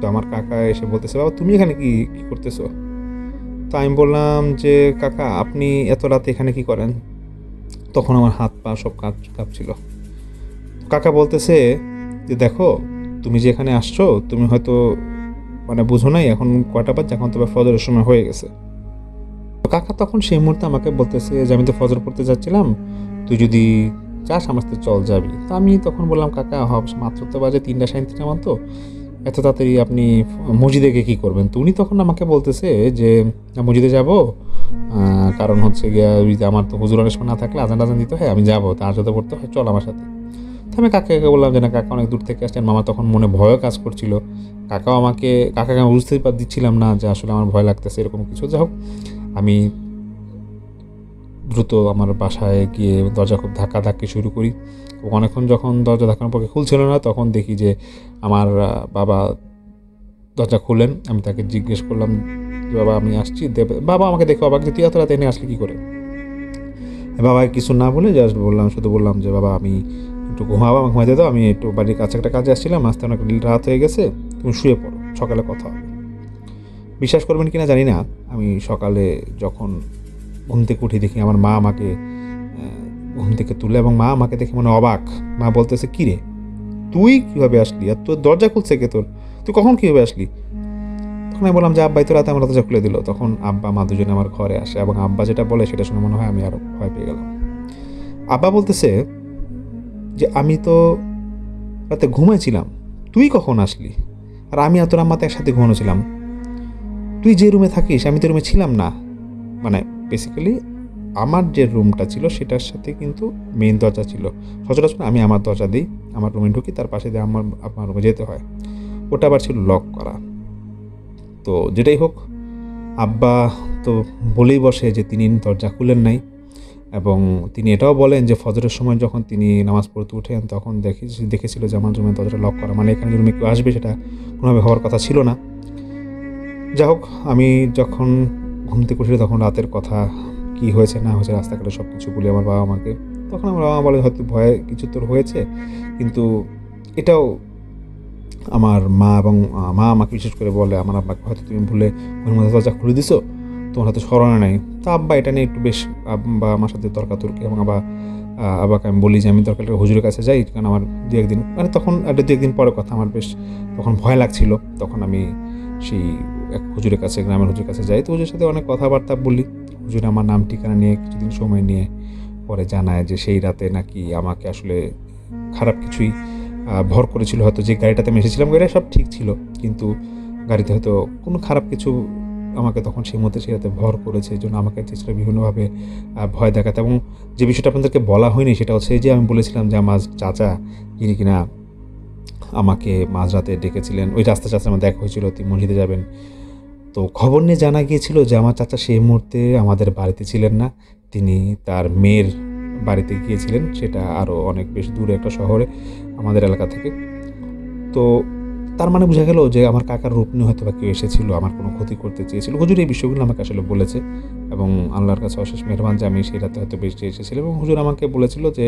তো আমার কাকা এসে বলতেছে, বাবা তুমি এখানে কি করতেছো? তো আমি বললাম যে কাকা আপনি এত রাতে এখানে কি করেন? তখন আমার হাত পা সব কাঁপছিল। কাকা বলতেছে যে দেখো, তুমি যে এখানে আসছো তুমি হয়তো মানে বুঝো নাই এখন কয়টা বাজে, এখন তো ফজরের সময় হয়ে গেছে। কাকা তখন সেই মুহূর্তে আমাকে বলতেছে যে আমি তো ফজর পড়তে যাচ্ছিলাম, তুই যদি চাস আমার সাথে চল যাবি। তো আমি তখন বললাম কাকা মাত্র তো বাজে 3:37 মতো, এত তাড়াতাড়ি আপনি মসজিদে গিয়ে কী করবেন? তো উনি তখন আমাকে বলতেছে যে মসজিদে যাব, কারণ হচ্ছে গিয়া আমার তো হুজুর অনেক সময় না থাকলে আজান টাজান দিতে হয়, আমি যাবো, তার সাথে পড়তে হয়, চল আমার সাথে। তো আমি কাকাকে বললাম যে না কাকা অনেক দূর থেকে আসছেন। মামা তখন মনে ভয়ও কাজ করছিল, কাকাকে আমি বুঝতে দিচ্ছিলাম না যে আসলে আমার ভয় লাগতেছে এরকম কিছু। যাই হোক, আমি দ্রুত আমার বাসায় গিয়ে দরজা খুব ধাক্কাধাক্কি শুরু করি। অনেকক্ষণ যখন দরজা ধাক্কানোর পক্ষে খুলছিল না, তখন দেখি যে আমার বাবা দরজা খুললেন। আমি তাকে জিজ্ঞেস করলাম যে বাবা আমি আসছি। বাবা আমাকে দেখে অবাক যে তুই এত রাতে এনে আসলি কী করে? বাবাকে কিছু না বলে জাস্ট শুধু বললাম যে বাবা আমি একটু আমাকে ঘুমাইতে দাও, আমি একটু বাড়ির কাছে একটা কাজে আসছিলাম, আসতে অনেক রাত হয়ে গেছে, তুমি শুয়ে পড়ো, সকালে কথা হবে। বিশ্বাস করবেন কিনা জানি না, আমি সকালে যখন ঘুম থেকে উঠে দেখি আমার মা আমাকে ঘুম থেকে তুলে এবং মা আমাকে দেখে মনে অবাক। মা বলতেছে কী রে তুই কীভাবে আসলি, আর তোর দরজা খুলছে কে, তুই কখন কীভাবে আসলি? তখন আমি বললাম যে আব্বাই তো রাতে আমার দরজা খুলে দিল। তখন আব্বা মা দুজনে আমার ঘরে আসে এবং আব্বা যেটা বলে সেটা শুনে মনে হয় আমি আরও ভয় পেয়ে গেলাম। আব্বা বলতেছে যে আমি তো রাতে ঘুমাইছিলাম, তুই কখন আসলি? আর আমি আর তোর আম্মাতে একসাথে ঘুমানো ছিলাম, তুই যে রুমে থাকিস আমি তো রুমে ছিলাম না। মানে বেসিক্যালি আমার যে রুমটা ছিল সেটার সাথে কিন্তু মেইন দরজা ছিল, সচরাচর আমি আমার দরজা দিই, আমার রুমে ঢুকি, তার পাশে দিয়ে আমার রুমে যেতে হয়, ওটা আবার ছিল লক করা। তো যেটাই হোক, আব্বা তো বলেই বসে যে তিনি দরজা খুলেন নাই এবং তিনি এটাও বলেন যে ফজরের সময় যখন তিনি নামাজ পড়তে উঠেন তখন দেখেছিল যে আমার রুমের দরজাটা লক করা, মানে এখানে রুমে কেউ আসবে সেটা কোনোভাবে হওয়ার কথা ছিল না। যাই হোক, আমি যখন ঘুম থেকে উঠে তখন রাতের কথা কি হয়েছে না হয়েছে রাস্তাঘাটে সব কিছু বলি আমার বাবা মাকে। তখন আমার বাবা বলে হয়তো ভয়ে কিছু তোর হয়েছে, কিন্তু এটাও আমার মা এবং মা আমাকে বিশেষ করে বলে আমার আব্বাকে হয়তো তুমি ভুলে ঘরের মধ্যে দরজা খুলে দিছো, তোমার হয়তো স্মরণে নেই। তো আব্বা এটা নিয়ে একটু বেশ আব্বা আমার সাথে তর্কাতর্কি এবং আব্বাকে আমি বলি যে আমি দরকার হুজুরের কাছে যাই, কারণ আমার 2-1 দিন মানে তখন 2-1 দিন পরে কথা, আমার বেশ তখন ভয় লাগছিল। তখন আমি সেই এক হুজুরের কাছে, গ্রামের হুজুরের কাছে যাই। তো হুজুরের সাথে অনেক কথাবার্তা বলি। হুজুর আমার নাম ঠিকানা নিয়ে কিছুদিন সময় নিয়ে পরে জানায় যে সেই রাতে নাকি আমাকে আসলে খারাপ কিছুই ভর করেছিল। হয়তো যে গাড়িটাতে আমি এসেছিলাম গাড়িটা সব ঠিক ছিল, কিন্তু গাড়িতে হয়তো কোনো খারাপ কিছু আমাকে তখন সেই মুহূর্তে সেই রাতে ভর করেছে। এই জন্য আমাকে চেষ্টা বিভিন্নভাবে ভয় দেখাতে। এবং যে বিষয়টা আপনাদেরকে বলা হয়নি সেটা হচ্ছে যে আমি বলেছিলাম যে আমার চাচা যিনি কিনা আমাকে মাঝরাতে ডেকেছিলেন, ওই চাচার আমার দেখা হয়েছিল তিনি মসজিদে যাবেন। তো খবর নিয়ে জানা গিয়েছিল যে আমার চাচা সেই মুহূর্তে আমাদের বাড়িতে ছিলেন না, তিনি তার মেয়ের বাড়িতে গিয়েছিলেন, সেটা আরও অনেক বেশ দূরে একটা শহরে আমাদের এলাকা থেকে। তো তার মানে বোঝা গেল যে আমার কাকার রূপ নিয়ে হয়তো বা কেউ এসেছিল, আমার কোনো ক্ষতি করতে চেয়েছিল। হুজুর এই বিষয়গুলো আমাকে আসলে বলেছে এবং আল্লাহর কাছে অশেষ মেহেরবান যে আমি সেই রাতে হয়তো বেশি এসেছিলাম। এবং হুজুর আমাকে বলেছিল যে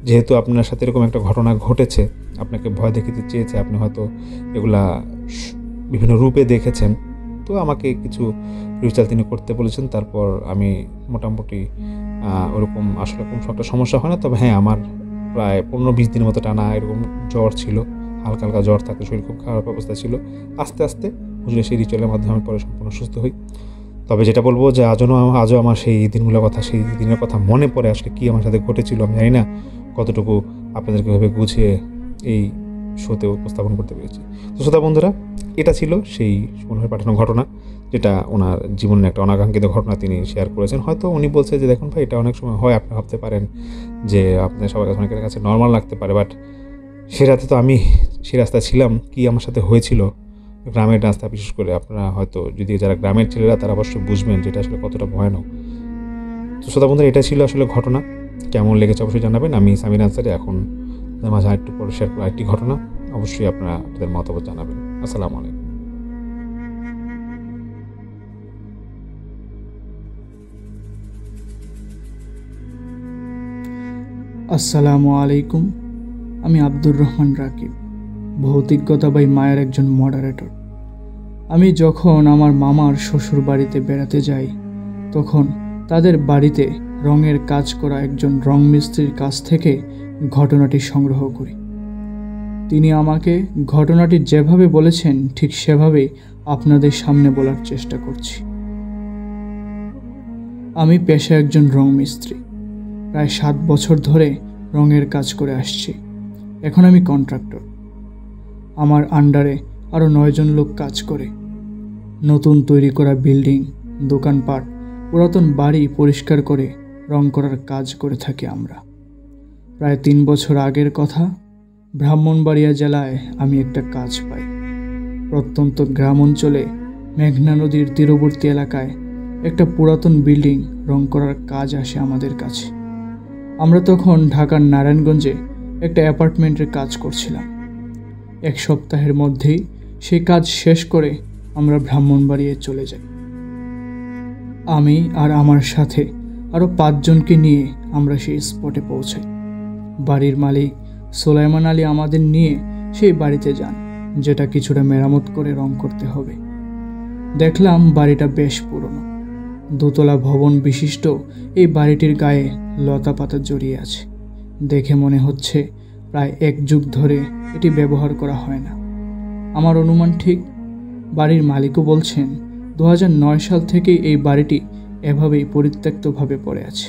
যেহেতু আপনার সাথে এরকম একটা ঘটনা ঘটেছে, আপনাকে ভয় দেখাতে চেয়েছে, আপনি হয়তো এগুলা বিভিন্ন রূপে দেখেছেন, তো আমাকে কিছু রিচার্জ তিনি করতে বলেছেন। তারপর আমি মোটামুটি ওরকম আসলে কোনো একটা সমস্যা হয় না। তবে হ্যাঁ, আমার প্রায় 15-20 দিনের মতো টানা এরকম জ্বর ছিল, হালকা হালকা জ্বর থাকলে শরীর খুব খারাপ অবস্থা ছিল। আস্তে আস্তে হুজুরের সেই রিচুয়ালের মাধ্যমে আমি পরে সম্পূর্ণ সুস্থ হই। তবে যেটা বলবো যে আজও আমার সেই দিনের কথা মনে পড়ে। আসলে কী আমার সাথে ঘটেছিল আমি জানি না কতটুকু আপনাদেরকে ভাবে গুছিয়ে এই শোতে উপস্থাপন করতে পেরেছি। তো শ্রোতা বন্ধুরা, এটা ছিল সেই সুমন পাঠানো ঘটনা, যেটা ওনার জীবনের একটা অনাকাঙ্ক্ষিত ঘটনা তিনি শেয়ার করেছেন। হয়তো উনি বলছে যে দেখুন ভাই, এটা অনেক সময় হয়, আপনি ভাবতে পারেন যে আপনার সবার কাছে অনেকের কাছে নর্মাল লাগতে পারে, বাট সে রাতে তো আমি সে রাস্তায় ছিলাম, কি আমার সাথে হয়েছিল গ্রামের রাস্তা, বিশেষ করে আপনারা হয়তো যদি যারা গ্রামের ছেলেরা তারা অবশ্যই বুঝবেন যেটা আসলে কতটা ভয়ানক। তো শ্রোতা বন্ধুরা, এটা ছিল আসলে ঘটনা। কেমন লেগেছে অবশ্যই জানাবেন। আমি সামির আনসারি এখন আপনাদের মাঝে আরেকটু পরে শেয়ার করবো আরেকটি ঘটনা। অবশ্যই আপনারা আপনাদের মতামত জানাবেন। আসসালামু আলাইকুম। আসসালামু আলাইকুম। আমি আব্দুর রহমান রাকিব, ভৌতিকতা বাই মায়ের একজন মডারেটর। আমি যখন আমার মামার শ্বশুর বাড়িতে বেড়াতে যাই, তখন তাদের বাড়িতে রঙের কাজ করা একজন রং মিস্ত্রির কাছ থেকে ঘটনাটি সংগ্রহ করি। তিনি আমাকে ঘটনাটি যেভাবে বলেছেন ঠিক সেভাবেই আপনাদের সামনে বলার চেষ্টা করছি। আমি পেশায় একজন রং মিস্ত্রি। প্রায় 7 বছর ধরে রঙের কাজ করে আসছি। এখন আমি কন্ট্রাক্টর। আমার আন্ডারে আরও 9 জন লোক কাজ করে। নতুন তৈরি করা বিল্ডিং, দোকানপাট, পুরাতন বাড়ি পরিষ্কার করে রং করার কাজ করে থাকি আমরা। প্রায় 3 বছর আগের কথা, ব্রাহ্মণবাড়িয়া জেলায় আমি একটা কাজ পাই। প্রত্যন্ত গ্রাম অঞ্চলে মেঘনা নদীর তীরবর্তী এলাকায় একটা পুরাতন বিল্ডিং রং করার কাজ আসে আমাদের কাছে। আমরা তখন ঢাকার নারায়ণগঞ্জে একটা অ্যাপার্টমেন্টের কাজ করছিলাম। 1 সপ্তাহের মধ্যেই সেই কাজ শেষ করে আমরা ব্রাহ্মণবাড়িয়ায় চলে যাই। আমি আর আমার সাথে আরও 5 জনকে নিয়ে আমরা সেই স্পটে পৌঁছাই। বাড়ির মালিক সুলাইমান আলী আমাদের নিয়ে সেই বাড়িতে যান, যেটা কিছুটা মেরামত করে রং করতে হবে। দেখলাম বাড়িটা বেশ পুরনো। দোতলা ভবন বিশিষ্ট এই বাড়িটির গায়ে লতা পাতা জড়িয়ে আছে। দেখে মনে হচ্ছে প্রায় 1 যুগ ধরে এটি ব্যবহার করা হয় না। আমার অনুমান ঠিক। বাড়ির মালিকও বলছেন 2009 সাল থেকে এই বাড়িটি এভাবেই পরিত্যক্তভাবে পড়ে আছে,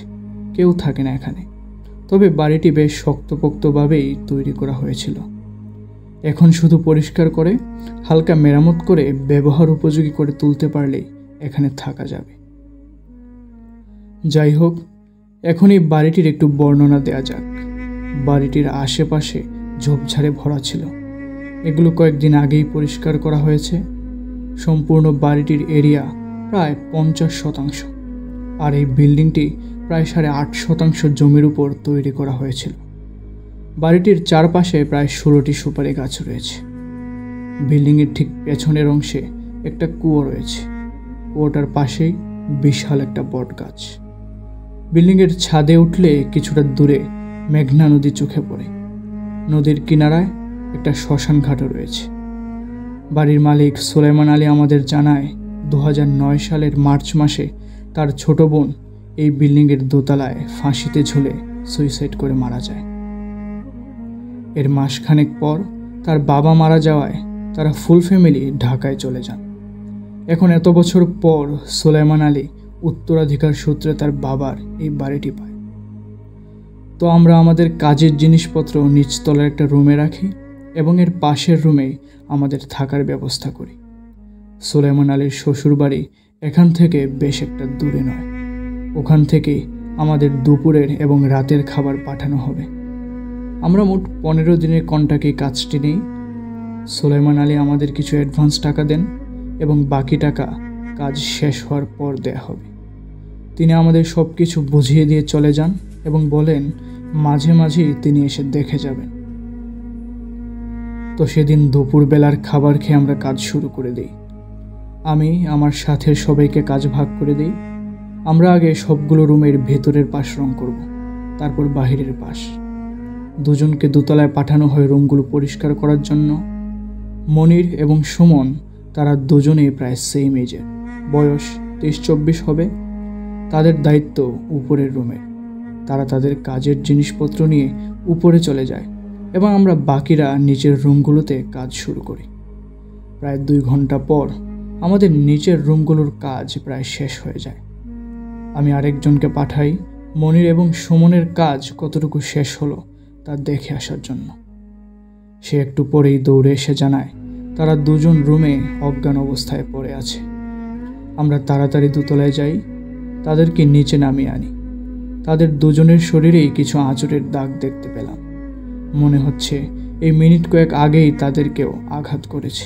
কেউ থাকে না এখানে। তবে বাড়িটি বেশ শক্তপোক্তভাবেই তৈরি করা হয়েছিল। এখন শুধু পরিষ্কার করে হালকা মেরামত করে ব্যবহার উপযোগী করে তুলতে পারলেই এখানে থাকা যাবে। যাই হোক, এখন এই বাড়িটির একটু বর্ণনা দেয়া যাক। বাড়িটির আশেপাশে ঝোপঝাড়ে ভরা ছিল। এগুলো কয়েকদিন আগেই পরিষ্কার করা হয়েছে। সম্পূর্ণ বাড়িটির এরিয়া প্রায় 50%, আর এই বিল্ডিংটি প্রায় 8.5% জমির উপর তৈরি করা হয়েছিল। বাড়িটির চারপাশে প্রায় 16টি সুপারি গাছ রয়েছে। বিল্ডিংয়ের ঠিক পেছনের অংশে একটা কুয়ো রয়েছে। কুয়োটার পাশেই বিশাল একটা বট গাছ। বিল্ডিংয়ের ছাদে উঠলে কিছুটা দূরে মেঘনা নদী চোখে পড়ে। নদীর কিনারায় একটা শ্মশান ঘাটও রয়েছে। বাড়ির মালিক সুলাইমান আলী আমাদের জানায় 2009 সালের মার্চ মাসে তার ছোট বোন এই বিল্ডিংয়ের দোতলায় ফাঁসিতে ঝুলে সুইসাইড করে মারা যায়। এর মাসখানেক পর তার বাবা মারা যাওয়ায় তারা ফুল ফ্যামিলি ঢাকায় চলে যান। এখন এত বছর পর সুলাইমান আলী উত্তরাধিকার সূত্রে তার বাবার এই বাড়িটি পায়। তো আমরা আমাদের কাজের জিনিসপত্র নিচতলার একটা রুমে রাখি এবং এর পাশের রুমেই আমাদের থাকার ব্যবস্থা করি। সুলাইমান আলীর শ্বশুর বাড়ি এখান থেকে বেশ একটা দূরে নয়। ওখান থেকে আমাদের দুপুরের এবং রাতের খাবার পাঠানো হবে। আমরা মোট 15 দিনের কন্ট্রাক্টে কাজটি নেই। সুলাইমান আলী আমাদের কিছু অ্যাডভান্স টাকা দেন এবং বাকি টাকা কাজ শেষ হওয়ার পর দেয়া হবে। তিনি আমাদের সব কিছু বুঝিয়ে দিয়ে চলে যান এবং বলেন মাঝে মাঝেই তিনি এসে দেখে যাবেন। তো সেদিন দুপুরবেলার খাবার খেয়ে আমরা কাজ শুরু করে দিই। আমি আমার সাথে সবাইকে কাজ ভাগ করে দিই। আমরা আগে সবগুলো রুমের ভেতরের পাশ রং করব, তারপর বাহিরের পাশ। 2 জনকে দোতলায় পাঠানো হয় রুমগুলো পরিষ্কার করার জন্য। মনির এবং সুমন, তারা দুজনেই প্রায় সেম এজের, বয়স 23-24 হবে। তাদের দায়িত্ব উপরের রুমে। তারা তাদের কাজের জিনিসপত্র নিয়ে উপরে চলে যায় এবং আমরা বাকিরা নিচের রুমগুলোতে কাজ শুরু করি। প্রায় 2 ঘন্টা পর আমাদের নিচের রুমগুলোর কাজ প্রায় শেষ হয়ে যায়। আমি আরেকজনকে পাঠাই মনির এবং সুমনের কাজ কতটুকু শেষ হলো তা দেখে আসার জন্য। সে একটু পরেই দৌড়ে এসে জানায় তারা 2 জন রুমে অজ্ঞান অবস্থায় পড়ে আছে। আমরা তাড়াতাড়ি দোতলায় যাই, তাদেরকে নিচে নামিয়ে আনি। তাদের 2 জনের শরীরেই কিছু আঁচড়ের দাগ দেখতে পেলাম। মনে হচ্ছে এই মিনিট কয়েক আগেই তাদেরকেও আঘাত করেছে।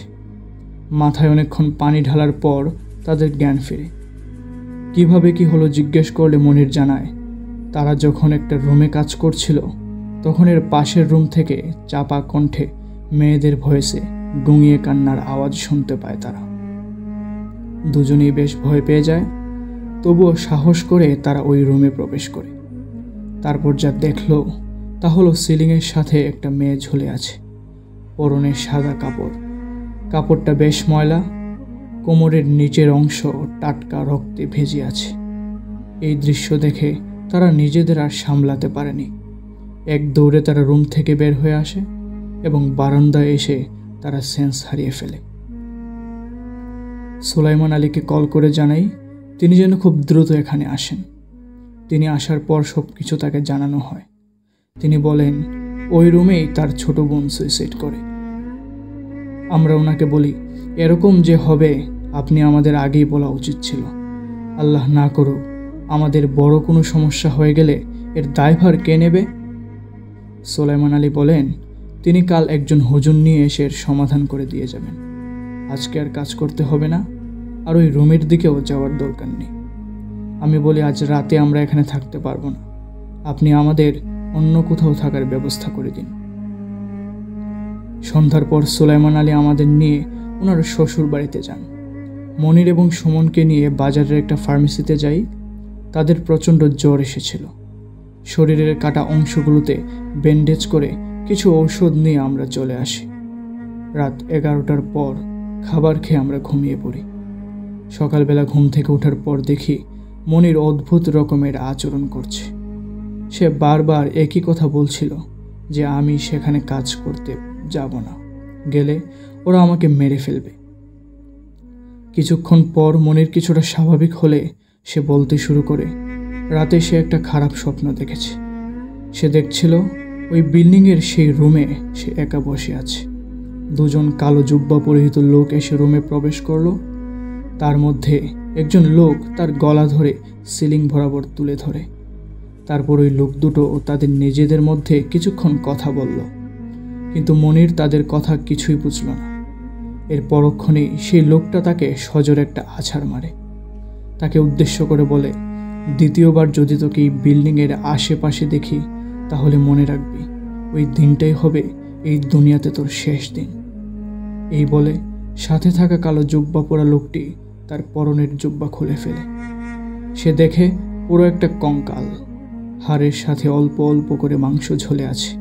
মাথায় অনেকক্ষণ পানি ঢালার পর তাদের জ্ঞান ফেরে। কিভাবে কি হলো জিজ্ঞেস করলে মনির জানায়, তারা যখন একটা রুমে কাজ করছিল তখন এর পাশের রুম থেকে চাপা কণ্ঠে মেয়েদের ভয়েসে গুঙিয়ে কান্নার আওয়াজ শুনতে পায় তারা। দুজনেই বেশ ভয় পেয়ে যায়, তবুও সাহস করে তারা ওই রুমে প্রবেশ করে। তারপর যা দেখলো তা হলো সিলিংয়ের সাথে একটা মেয়ে ঝুলে আছে, পরনে সাদা কাপড়। কাপড়টা বেশ ময়লা, কোমরের নিচের অংশ টাটকা রক্তে ভেজে আছে। এই দৃশ্য দেখে তারা নিজেদের আর সামলাতে পারেনি। এক দৌড়ে তারা রুম থেকে বের হয়ে আসে এবং বারান্দায় এসে তারা সেন্স হারিয়ে ফেলে। সুলাইমান আলীকে কল করে জানাই তিনি যেন খুব দ্রুত এখানে আসেন। তিনি আসার পর সব কিছু তাকে জানানো হয়। তিনি বলেন ওই রুমেই তার ছোট বোন সুইসাইড করে। আমরা ওনাকে বলি, এরকম যে হবে আপনি আমাদের আগেই বলা উচিত ছিল। আল্লাহ না করুক আমাদের বড় কোনো সমস্যা হয়ে গেলে এর দায়ভার কে নেবে? সুলাইমান আলী বলেন তিনি কাল একজন হুজুর নিয়ে এসে এর সমাধান করে দিয়ে যাবেন। আজকে আর কাজ করতে হবে না, আর ওই রুমের দিকেও যাওয়ার দরকার নেই। আমি বলি আজ রাতে আমরা এখানে থাকতে পারবো না, আপনি আমাদের অন্য কোথাও থাকার ব্যবস্থা করে দিন। সন্ধ্যার পর সুলাইমান আলী আমাদের নিয়ে ওনার শ্বশুর বাড়িতে যান। মনির এবং সুমনকে নিয়ে বাজারের একটা ফার্মেসিতে যাই। তাদের প্রচণ্ড জ্বর এসেছিল। শরীরের কাটা অংশগুলোতে ব্যান্ডেজ করে কিছু ঔষধ নিয়ে আমরা চলে আসি। রাত 11টার পর খাবার খেয়ে আমরা ঘুমিয়ে পড়ি। সকালবেলা ঘুম থেকে ওঠার পর দেখি মনির অদ্ভুত রকমের আচরণ করছে। সে বারবার একই কথা বলছিল যে আমি সেখানে কাজ করতে যাব না, গেলে ওরা আমাকে মেরে ফেলবে। কিছুক্ষণ পর মনির কিছুটা স্বাভাবিক হলে সে বলতে শুরু করে রাতে সে একটা খারাপ স্বপ্ন দেখেছে। সে দেখছিল ওই বিল্ডিংয়ের সেই রুমে সে একা বসে আছে। দুজন কালো জুব্বা পরিহিত লোক এসে রুমে প্রবেশ করলো। তার মধ্যে একজন লোক তার গলা ধরে সিলিং বরাবর তুলে ধরে। তারপর ওই লোক দুটো তাদের নিজেদের মধ্যে কিছুক্ষণ কথা বলল, কিন্তু মনির তাদের কথা কিছুই বুঝল না। এর পরক্ষণেই সেই লোকটা তাকে সজোরে একটা আছাড় মারে। তাকে উদ্দেশ্য করে বলে, দ্বিতীয়বার যদি তোকে এই বিল্ডিংয়ের আশেপাশে দেখি তাহলে মনে রাখবি ওই দিনটাই হবে এই দুনিয়াতে তোর শেষ দিন। এই বলে সাথে থাকা কালো জুব্বা পরা লোকটি তার পরনের জুব্বা খুলে ফেলে। সে দেখে পুরো একটা কঙ্কাল, হাড়ের সাথে অল্প অল্প করে মাংস ঝলে আছে।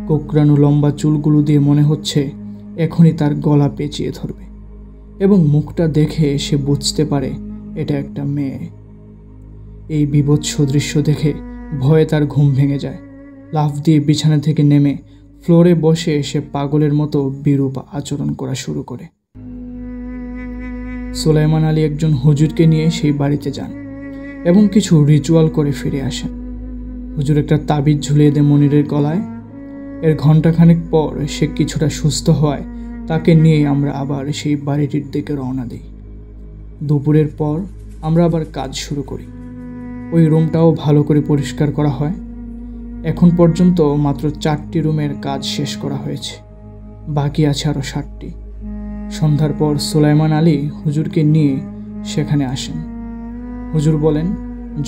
কোকড়ানো লম্বা চুলগুলো দিয়ে মনে হচ্ছে এখনই তার গলা পেঁচিয়ে ধরবে, এবং মুখটা দেখে সে বুঝতে পারে এটা একটা মেয়ে। এই বীভৎস দৃশ্য দেখে ভয়ে তার ঘুম ভেঙে যায়। লাফ দিয়ে বিছানা থেকে নেমে ফ্লোরে বসে সে পাগলের মতো বিরূপ আচরণ করা শুরু করে। সুলাইমান আলী একজন হুজুরকে নিয়ে সেই বাড়িতে যান এবং কিছু রিচুয়াল করে ফিরে আসেন। হুজুর একটা তাবিজ ঝুলিয়ে দেয় মনিরের গলায়। এর ঘণ্টাখানেক পর সে কিছুটা সুস্থ হয়। তাকে নিয়ে আমরা আবার সেই বাড়িটির দিকে রওনা দিই। দুপুরের পর আমরা আবার কাজ শুরু করি। ওই রুমটাও ভালো করে পরিষ্কার করা হয়। এখন পর্যন্ত মাত্র 4টি রুমের কাজ শেষ করা হয়েছে, বাকি আছে আরও 7টি। সন্ধ্যার পর সুলাইমান আলী হুজুরকে নিয়ে সেখানে আসেন। হুজুর বলেন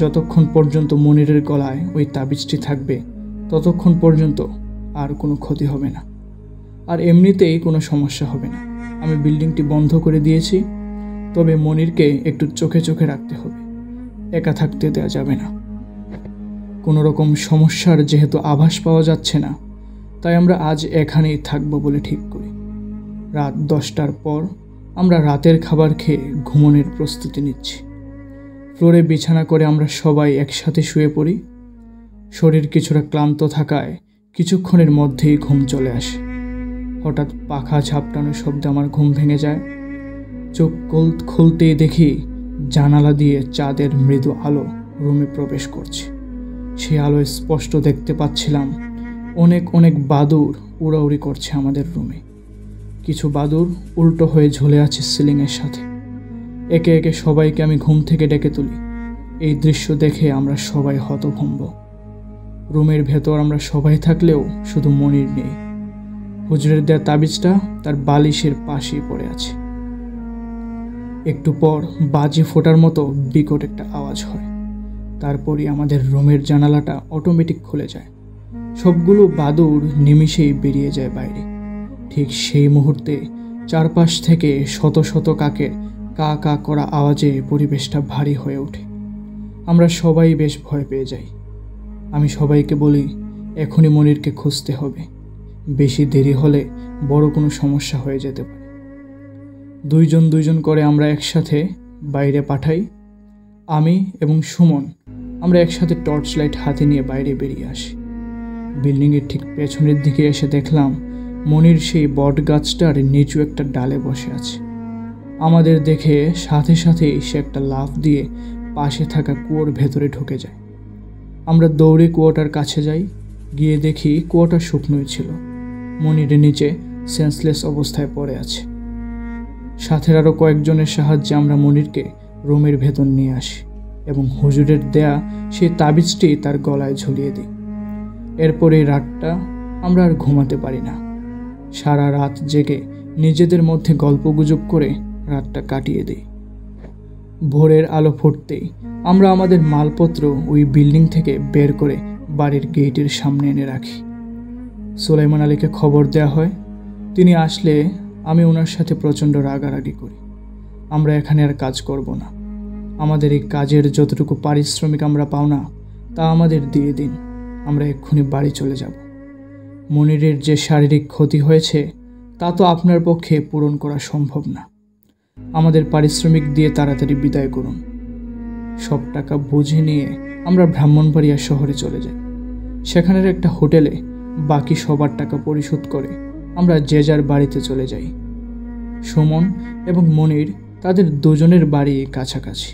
যতক্ষণ পর্যন্ত মনিরের গলায় ওই তাবিজটি থাকবে ততক্ষণ পর্যন্ত আর কোনো ক্ষতি হবে না, আর এমনিতেই কোনো সমস্যা হবে না। আমি বিল্ডিংটি বন্ধ করে দিয়েছি, তবে মনিরকে একটু চোখে চোখে রাখতে হবে, একা থাকতে দেওয়া যাবে না। কোনো রকম সমস্যার যেহেতু আভাস পাওয়া যাচ্ছে না, তাই আমরা আজ এখানেই থাকবো বলে ঠিক করি। রাত 10টার পর আমরা রাতের খাবার খেয়ে ঘুমনের প্রস্তুতি নিচ্ছি। ফ্লোরে বিছানা করে আমরা সবাই একসাথে শুয়ে পড়ি। শরীর কিছুটা ক্লান্ত থাকায় কিছুক্ষণের মধ্যেই ঘুম চলে আসে। হঠাৎ পাখা ঝাপটানোর শব্দে আমার ঘুম ভেঙে যায়। চোখ খুলতেই দেখি জানালা দিয়ে চাঁদের মৃদু আলো রুমে প্রবেশ করছে। সেই আলোয় স্পষ্ট দেখতে পাচ্ছিলাম অনেক অনেক বাদুড় উড়াউড়ি করছে আমাদের রুমে। কিছু বাদুড় উল্টো হয়ে ঝুলে আছে সিলিংয়ের সাথে। একে একে সবাইকে আমি ঘুম থেকে ডেকে তুলি। এই দৃশ্য দেখে আমরা সবাই হতভম্ব। রুমের ভেতর আমরা সবাই থাকলেও শুধু মনির নেই। হুজুরের দেয়া তাবিজটা তার বালিশের পাশেই পড়ে আছে। একটু পর বাজি ফোটার মতো বিকট একটা আওয়াজ হয়। তারপরই আমাদের রুমের জানালাটা অটোমেটিক খুলে যায়। সবগুলো বাদুড় নিমিষেই বেরিয়ে যায় বাইরে। ঠিক সেই মুহূর্তে চারপাশ থেকে শত শত কাকের কা কা করা আওয়াজে পরিবেশটা ভারী হয়ে ওঠে। আমরা সবাই বেশ ভয় পেয়ে যাই। আমি সবাইকে বলি, এখনই মনিরকে খুঁজতে হবে, বেশি দেরি হলে বড় কোনো সমস্যা হয়ে যেতে পারে। দুইজন করে আমরা একসাথে বাইরে পাঠাই। আমি এবং সুমন আমরা একসাথে টর্চ লাইট হাতে নিয়ে বাইরে বেরিয়ে আসি। বিল্ডিংয়ের ঠিক পেছনের দিকে এসে দেখলাম মনির সেই বট গাছটার নিচু একটা ডালে বসে আছে। আমাদের দেখে সাথে সাথেই সে একটা লাফ দিয়ে পাশে থাকা কুয়োর ভেতরে ঢুকে যায়। আমরা দৌড়ে কুয়োটার কাছে যাই। গিয়ে দেখি কুয়োটা শুকনোই ছিল। মনিরের নিচে সেন্সলেস অবস্থায় পড়ে আছে। সাথের আরও কয়েকজনের সাহায্যে আমরা মনিরকে রুমের ভেতর নিয়ে আসি এবং হুজুরের দেয়া সেই তাবিজটি তার গলায় ঝুলিয়ে দিই। এরপরে রাতটা আমরা আর ঘুমাতে পারি না। সারা রাত জেগে নিজেদের মধ্যে গল্পগুজব করে রাতটা কাটিয়ে দিই। ভোরের আলো ফুটতেই আমরা আমাদের মালপত্র ওই বিল্ডিং থেকে বের করে বাড়ির গেটের সামনে এনে রাখি। সুলাইমান আলীকে খবর দেওয়া হয়। তিনি আসলে আমি ওনার সাথে প্রচণ্ড রাগারাগি করি। আমরা এখানে আর কাজ করব না। আমাদের এই কাজের যতটুকু পারিশ্রমিক আমরা পাও না তা আমাদের দিয়ে দিন, আমরা এক্ষুনি বাড়ি চলে যাব। মনিরের যে শারীরিক ক্ষতি হয়েছে তা তো আপনার পক্ষে পূরণ করা সম্ভব না। আমাদের পারিশ্রমিক দিয়ে তাড়াতাড়ি বিদায় করুন। সব টাকা বুঝে নিয়ে আমরা ব্রাহ্মণবাড়িয়া শহরে চলে যাই। সেখানের একটা হোটেলে বাকি সবার টাকা পরিশোধ করে আমরা যে যার বাড়িতে চলে যাই। সুমন এবং মনির তাদের দুজনের বাড়ি কাছাকাছি।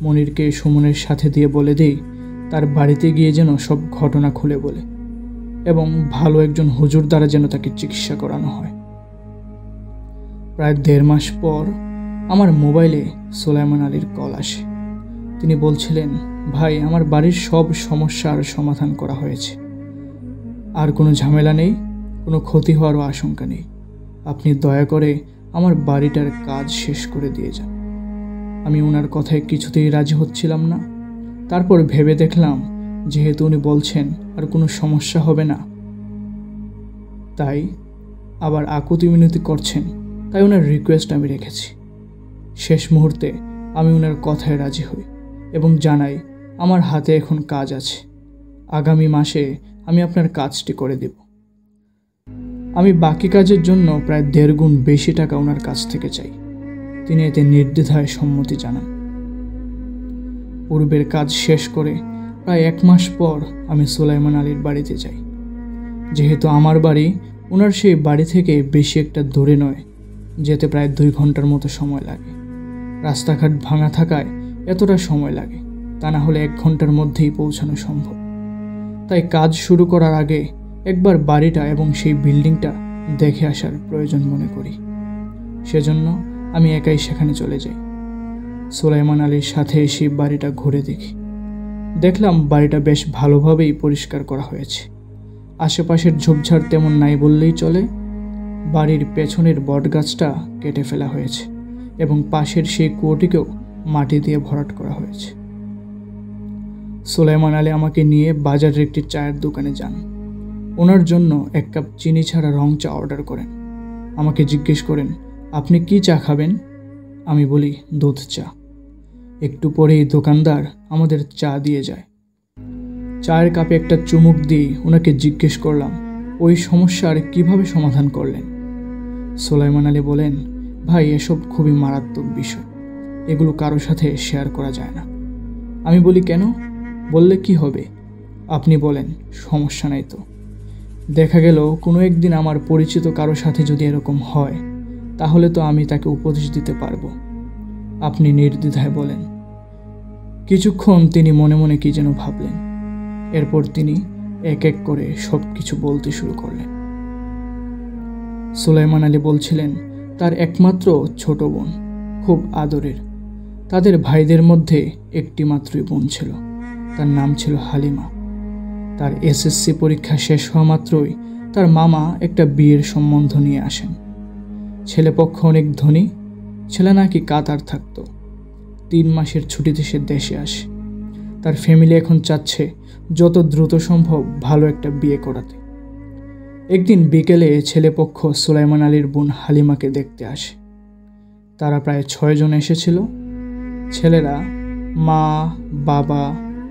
মনিরকে সুমনের সাথে দিয়ে বলে দিই তার বাড়িতে গিয়ে যেন সব ঘটনা খুলে বলে এবং ভালো একজন হুজুর দ্বারা যেন তাকে চিকিৎসা করানো হয়। প্রায় 1.5 মাস পর আমার মোবাইলে সুলাইমান আলীর কল আসে। তিনি বলছিলেন, ভাই, আমার বাড়ির সব সমস্যার সমাধান করা হয়েছে, আর কোনো ঝামেলা নেই, কোনো ক্ষতি হওয়ারও আশঙ্কা নেই। আপনি দয়া করে আমার বাড়িটার কাজ শেষ করে দিয়ে যান। আমি ওনার কথায় কিছুতেই রাজি হচ্ছিলাম না। তারপর ভেবে দেখলাম যেহেতু উনি বলছেন আর কোনো সমস্যা হবে না, তাই আবার আকুতি মিনতি করছেন, তাই ওনার রিকোয়েস্ট আমি রেখেছি। শেষ মুহূর্তে আমি ওনার কথায় রাজি হই এবং জানাই আমার হাতে এখন কাজ আছে, আগামী মাসে আমি আপনার কাজটি করে দেব। আমি বাকি কাজের জন্য প্রায় 1.5 গুণ বেশি টাকা ওনার কাছ থেকে চাই। তিনি এতে নির্দ্বিধায় সম্মতি জানান। পূর্বের কাজ শেষ করে প্রায় 1 মাস পর আমি সুলাইমান আলীর বাড়িতে যাই। যেহেতু আমার বাড়ি ওনার সেই বাড়ি থেকে বেশি একটা দূরে নয়, যেতে প্রায় 2 ঘন্টার মতো সময় লাগে। রাস্তাঘাট ভাঙা থাকায় এতটা সময় লাগে, তা না হলে 1 ঘন্টার মধ্যেই পৌঁছানো সম্ভব। তাই কাজ শুরু করার আগে একবার বাড়িটা এবং সেই বিল্ডিংটা দেখে আসার প্রয়োজন মনে করি। সেজন্য আমি একাই সেখানে চলে যাই। সুলাইমান আলীর সাথে সেই বাড়িটা ঘুরে দেখি। দেখলাম বাড়িটা বেশ ভালোভাবেই পরিষ্কার করা হয়েছে। আশেপাশের ঝোপঝাড় তেমন নাই বললেই চলে। বাড়ির পেছনের বটগাছটা কেটে ফেলা হয়েছে এবং পাশের সেই কুয়োটিকেও মাটি দিয়ে ভরাট করা হয়েছে। সুলাইমান আলী আমাকে নিয়ে বাজারের একটি চায়ের দোকানে যান। ওনার জন্য 1 কাপ চিনি ছাড়া রং চা অর্ডার করেন। আমাকে জিজ্ঞেস করেন, আপনি কি চা খাবেন? আমি বলি, দুধ চা। একটু পরেই দোকানদার আমাদের চা দিয়ে যায়। চায়ের কাপে একটা চুমুক দিয়ে ওনাকে জিজ্ঞেস করলাম, ওই সমস্যার কিভাবে সমাধান করলেন? সুলাইমান আলী বলেন, ভাই, এসব খুবই মারাত্মক বিষয়, এগুলো কারো সাথে শেয়ার করা যায় না। আমি বলি, কেন? বললে কি হবে? আপনি বলেন, সমস্যা নাই তো। দেখা গেল কোনো একদিন আমার পরিচিত কারো সাথে যদি এরকম হয়, তাহলে তো আমি তাকে উপদেশ দিতে পারবো। আপনি নির্দ্বিধায় বলেন। কিছুক্ষণ তিনি মনে মনে কি যেন ভাবলেন। এরপর তিনি এক এক করে সব কিছু বলতে শুরু করলেন। সুলাইমান আলী বলছিলেন, তার একমাত্র ছোট বোন, খুব আদরের। তাদের ভাইদের মধ্যে একটি মাত্রই বোন ছিল, তার নাম ছিল হালিমা। তার এসএসসি পরীক্ষা শেষ হওয়া মাত্রই তার মামা একটা বিয়ের সম্বন্ধ নিয়ে আসেন। ছেলেপক্ষ অনেক ধনী, ছেলে নাকি কাতার থাকতো। 3 মাসের ছুটিতে সে দেশে আসে। তার ফ্যামিলি এখন চাচ্ছে যত দ্রুত সম্ভব ভালো একটা বিয়ে করাতে। একদিন বিকেলে ছেলেপক্ষ সুলাইমান আলীর বোন হালিমাকে দেখতে আসে। তারা প্রায় 6 জন এসেছিল। ছেলেরা মা, বাবা,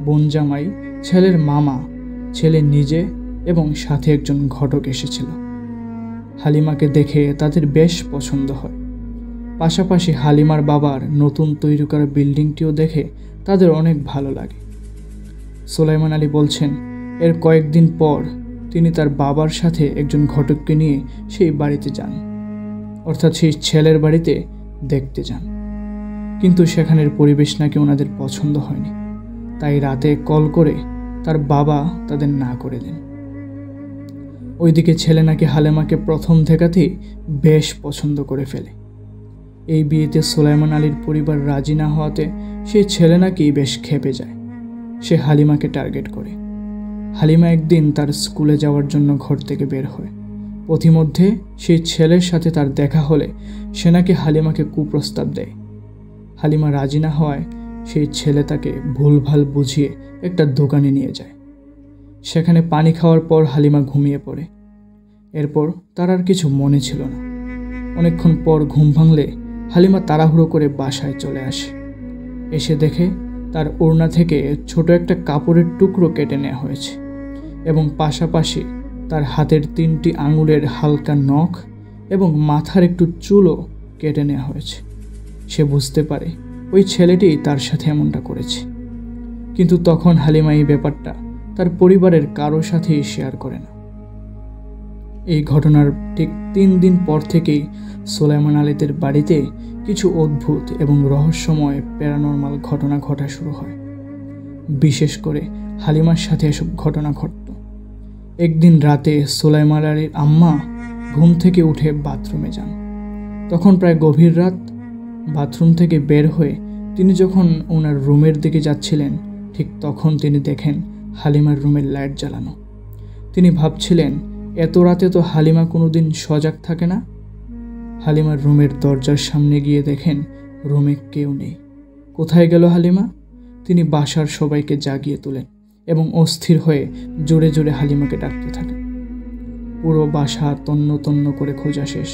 বোন জামাই, ছেলের মামা, ছেলে নিজে এবং সাথে একজন ঘটক এসেছিল। হালিমাকে দেখে তাদের বেশ পছন্দ হয়। পাশাপাশি হালিমার বাবার নতুন তৈরি করা বিল্ডিংটিও দেখে তাদের অনেক ভালো লাগে। সুলাইমান আলী বলছেন, এর কয়েকদিন পর তিনি তার বাবার সাথে একজন ঘটককে নিয়ে সেই বাড়িতে যান, অর্থাৎ সেই ছেলের বাড়িতে দেখতে যান। কিন্তু সেখানের পরিবেশ নাকি ওনাদের পছন্দ হয়নি, তাই রাতে কল করে তার বাবা তাদের না করে দেন। ওইদিকে ছেলে নাকি হালিমাকে প্রথম দেখাতেই বেশ পছন্দ করে ফেলে। এই বিয়েতে সুলাইমান আলীর পরিবার রাজি না হওয়াতে সেই ছেলে নাকি বেশ ক্ষেপে যায়। সে হালিমাকে টার্গেট করে। হালিমা একদিন তার স্কুলে যাওয়ার জন্য ঘর থেকে বের হয়। পথিমধ্যে সেই ছেলের সাথে তার দেখা হলে সে নাকি হালিমাকে কুপ্রস্তাব দেয়। হালিমা রাজি না হওয়ায় সেই ছেলে তাকে ভুলভাল বুঝিয়ে একটা দোকানে নিয়ে যায়। সেখানে পানি খাওয়ার পর হালিমা ঘুমিয়ে পড়ে। এরপর তার আর কিছু মনে ছিল না। অনেকক্ষণ পর ঘুম ভাঙলে হালিমা তাড়াহুড়ো করে বাসায় চলে আসে। এসে দেখে তার ওড়না থেকে ছোট একটা কাপড়ের টুকরো কেটে নেওয়া হয়েছে এবং পাশাপাশি তার হাতের 3টি আঙুলের হালকা নখ এবং মাথার একটু চুলও কেটে নেওয়া হয়েছে। সে বুঝতে পারে ওই ছেলেটি তার সাথে এমনটা করেছে, কিন্তু তখন হালিমা এই ব্যাপারটা তার পরিবারের কারোর সাথেই শেয়ার করে না। এই ঘটনার ঠিক 3 দিন পর থেকেই সুলাইমান আলীদের বাড়িতে কিছু অদ্ভুত এবং রহস্যময় প্যারানর্মাল ঘটনা ঘটা শুরু হয়। বিশেষ করে হালিমার সাথে এসব ঘটনা ঘটত। একদিন রাতে সুলাইমান আলীর আম্মা ঘুম থেকে উঠে বাথরুমে যান। তখন প্রায় গভীর রাত। বাথরুম থেকে বের হয়ে তিনি যখন ওনার রুমের দিকে যাচ্ছিলেন, ঠিক তখন তিনি দেখেন হালিমার রুমের লাইট জ্বালানো। তিনি ভাবছিলেন, এত রাতে তো হালিমা কোনোদিন সজাগ থাকে না। হালিমার রুমের দরজার সামনে গিয়ে দেখেন রুমে কেউ নেই। কোথায় গেল হালিমা? তিনি বাসার সবাইকে জাগিয়ে তোলেন এবং অস্থির হয়ে জোরে জোরে হালিমাকে ডাকতে থাকেন। পুরো বাসা তন্ন তন্ন করে খোঁজা শেষ,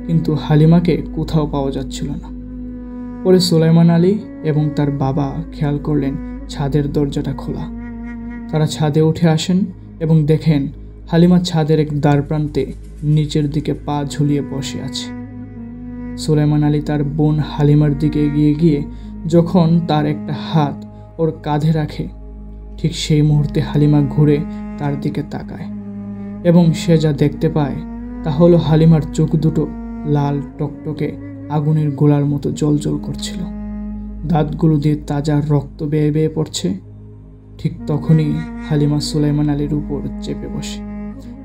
কিন্তু হালিমাকে কোথাও পাওয়া যাচ্ছিল না। পরে সুলাইমান আলী এবং তার বাবা খেয়াল করলেন ছাদের দরজাটা খোলা। তারা ছাদে উঠে আসেন এবং দেখেন হালিমা ছাদের এক দ্বার প্রান্তে নিচের দিকে পা ঝুলিয়ে বসে আছে। সুলাইমান আলী তার বোন হালিমার দিকে এগিয়ে গিয়ে যখন তার একটা হাত ওর কাঁধে রাখে, ঠিক সেই মুহূর্তে হালিমা ঘুরে তার দিকে তাকায় এবং সে যা দেখতে পায় তা হলো হালিমার চোখ দুটো লাল টকটকে আগুনের গোলার মতো জ্বলজ্বল করছিল। দাঁতগুলো দিয়ে তাজা রক্ত বেয়ে বেয়ে পড়ছে। ঠিক তখনই হালিমা সুলাইমান আলীর উপর চেপে বসে।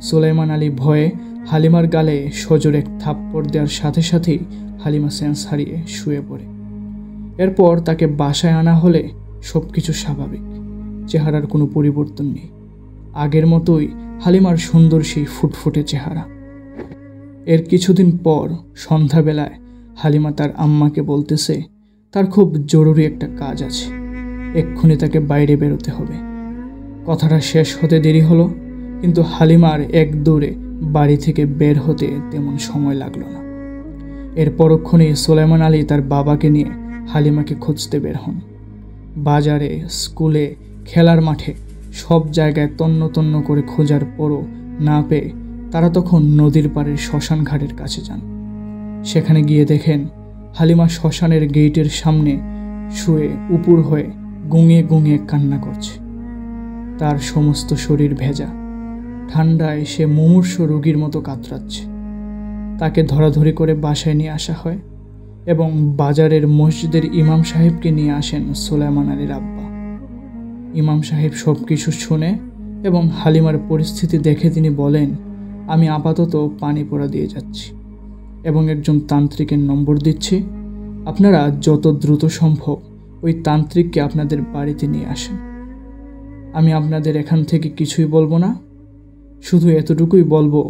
সুলাইমান আলী ভয়ে হালিমার গালে সজোরে এক থাপ্পড় দেওয়ার সাথে সাথেই হালিমা সেন্স হারিয়ে শুয়ে পড়ে। এরপর তাকে বাসায় আনা হলে সব কিছু স্বাভাবিক, চেহারার কোনো পরিবর্তন নেই। আগের মতোই হালিমার সুন্দর সেই ফুটফুটে চেহারা। এর কিছুদিন পর সন্ধ্যাবেলায় হালিমা তার আম্মাকে বলতেছে তার খুব জরুরি একটা কাজ আছে, এক্ষুনি তাকে বাইরে বেরোতে হবে। কথাটা শেষ হতে দেরি হলো, কিন্তু হালিমার এক দৌড়ে বাড়ি থেকে বের হতে তেমন সময় লাগলো না। এর পরক্ষণেই সুলাইমান আলী তার বাবাকে নিয়ে হালিমাকে খুঁজতে বের হন। বাজারে, স্কুলে, খেলার মাঠে সব জায়গায় তন্ন তন্ন করে খোঁজার পরও না পেয়ে তারা তখন নদীর পাড়ের শ্মশান ঘাটের কাছে যান। সেখানে গিয়ে দেখেন হালিমা শ্মশানের গেটের সামনে শুয়ে উপুর হয়ে গুঙিয়ে গুঙিয়ে কান্না করছে। তার সমস্ত শরীর ভেজা, ঠান্ডায় সে মুমূর্ষু রোগীর মতো কাতরাচ্ছে। তাকে ধরাধরি করে বাসায় নিয়ে আসা হয় এবং বাজারের মসজিদের ইমাম সাহেবকে নিয়ে আসেন সুলাইমান আলীর আব্বা। ইমাম সাহেব সব কিছু শুনে এবং হালিমার পরিস্থিতি দেখে তিনি বলেন, আমি আপাতত পানি পোড়া দিয়ে যাচ্ছি এবং একজন তান্ত্রিকের নম্বর দিচ্ছি। আপনারা যত দ্রুত সম্ভব ওই তান্ত্রিককে আপনাদের বাড়িতে নিয়ে আসেন। আমি আপনাদের এখান থেকে কিছুই বলবো না, শুধু এতটুকুই বলবো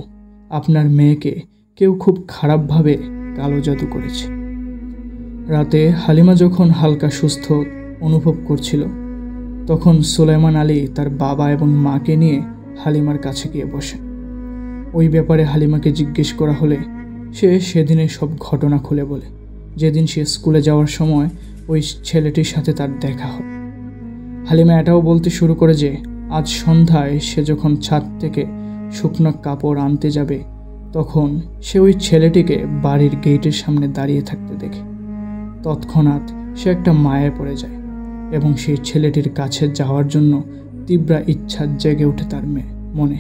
আপনার মেয়েকে কেউ খুব খারাপভাবে কালো জাদু করেছে। রাতে হালিমা যখন হালকা সুস্থ অনুভব করছিল, তখন সুলাইমান আলী তার বাবা এবং মাকে নিয়ে হালিমার কাছে গিয়ে বসে। ওই ব্যাপারে হালিমাকে জিজ্ঞেস করা হলে সে সেদিনের সব ঘটনা খুলে বলে, যেদিন সে স্কুলে যাওয়ার সময় ওই ছেলেটির সাথে তার দেখা হয়। হালিমা এটাও বলতে শুরু করে যে আজ সন্ধ্যায় সে যখন ছাদ থেকে শুকনো কাপড় আনতে যাবে, তখন সে ওই ছেলেটিকে বাড়ির গেটের সামনে দাঁড়িয়ে থাকতে দেখে। তৎক্ষণাৎ সে একটা মায়ায় পড়ে যায় এবং সেই ছেলেটির কাছে যাওয়ার জন্য তীব্র ইচ্ছা জেগে ওঠে তার মনে।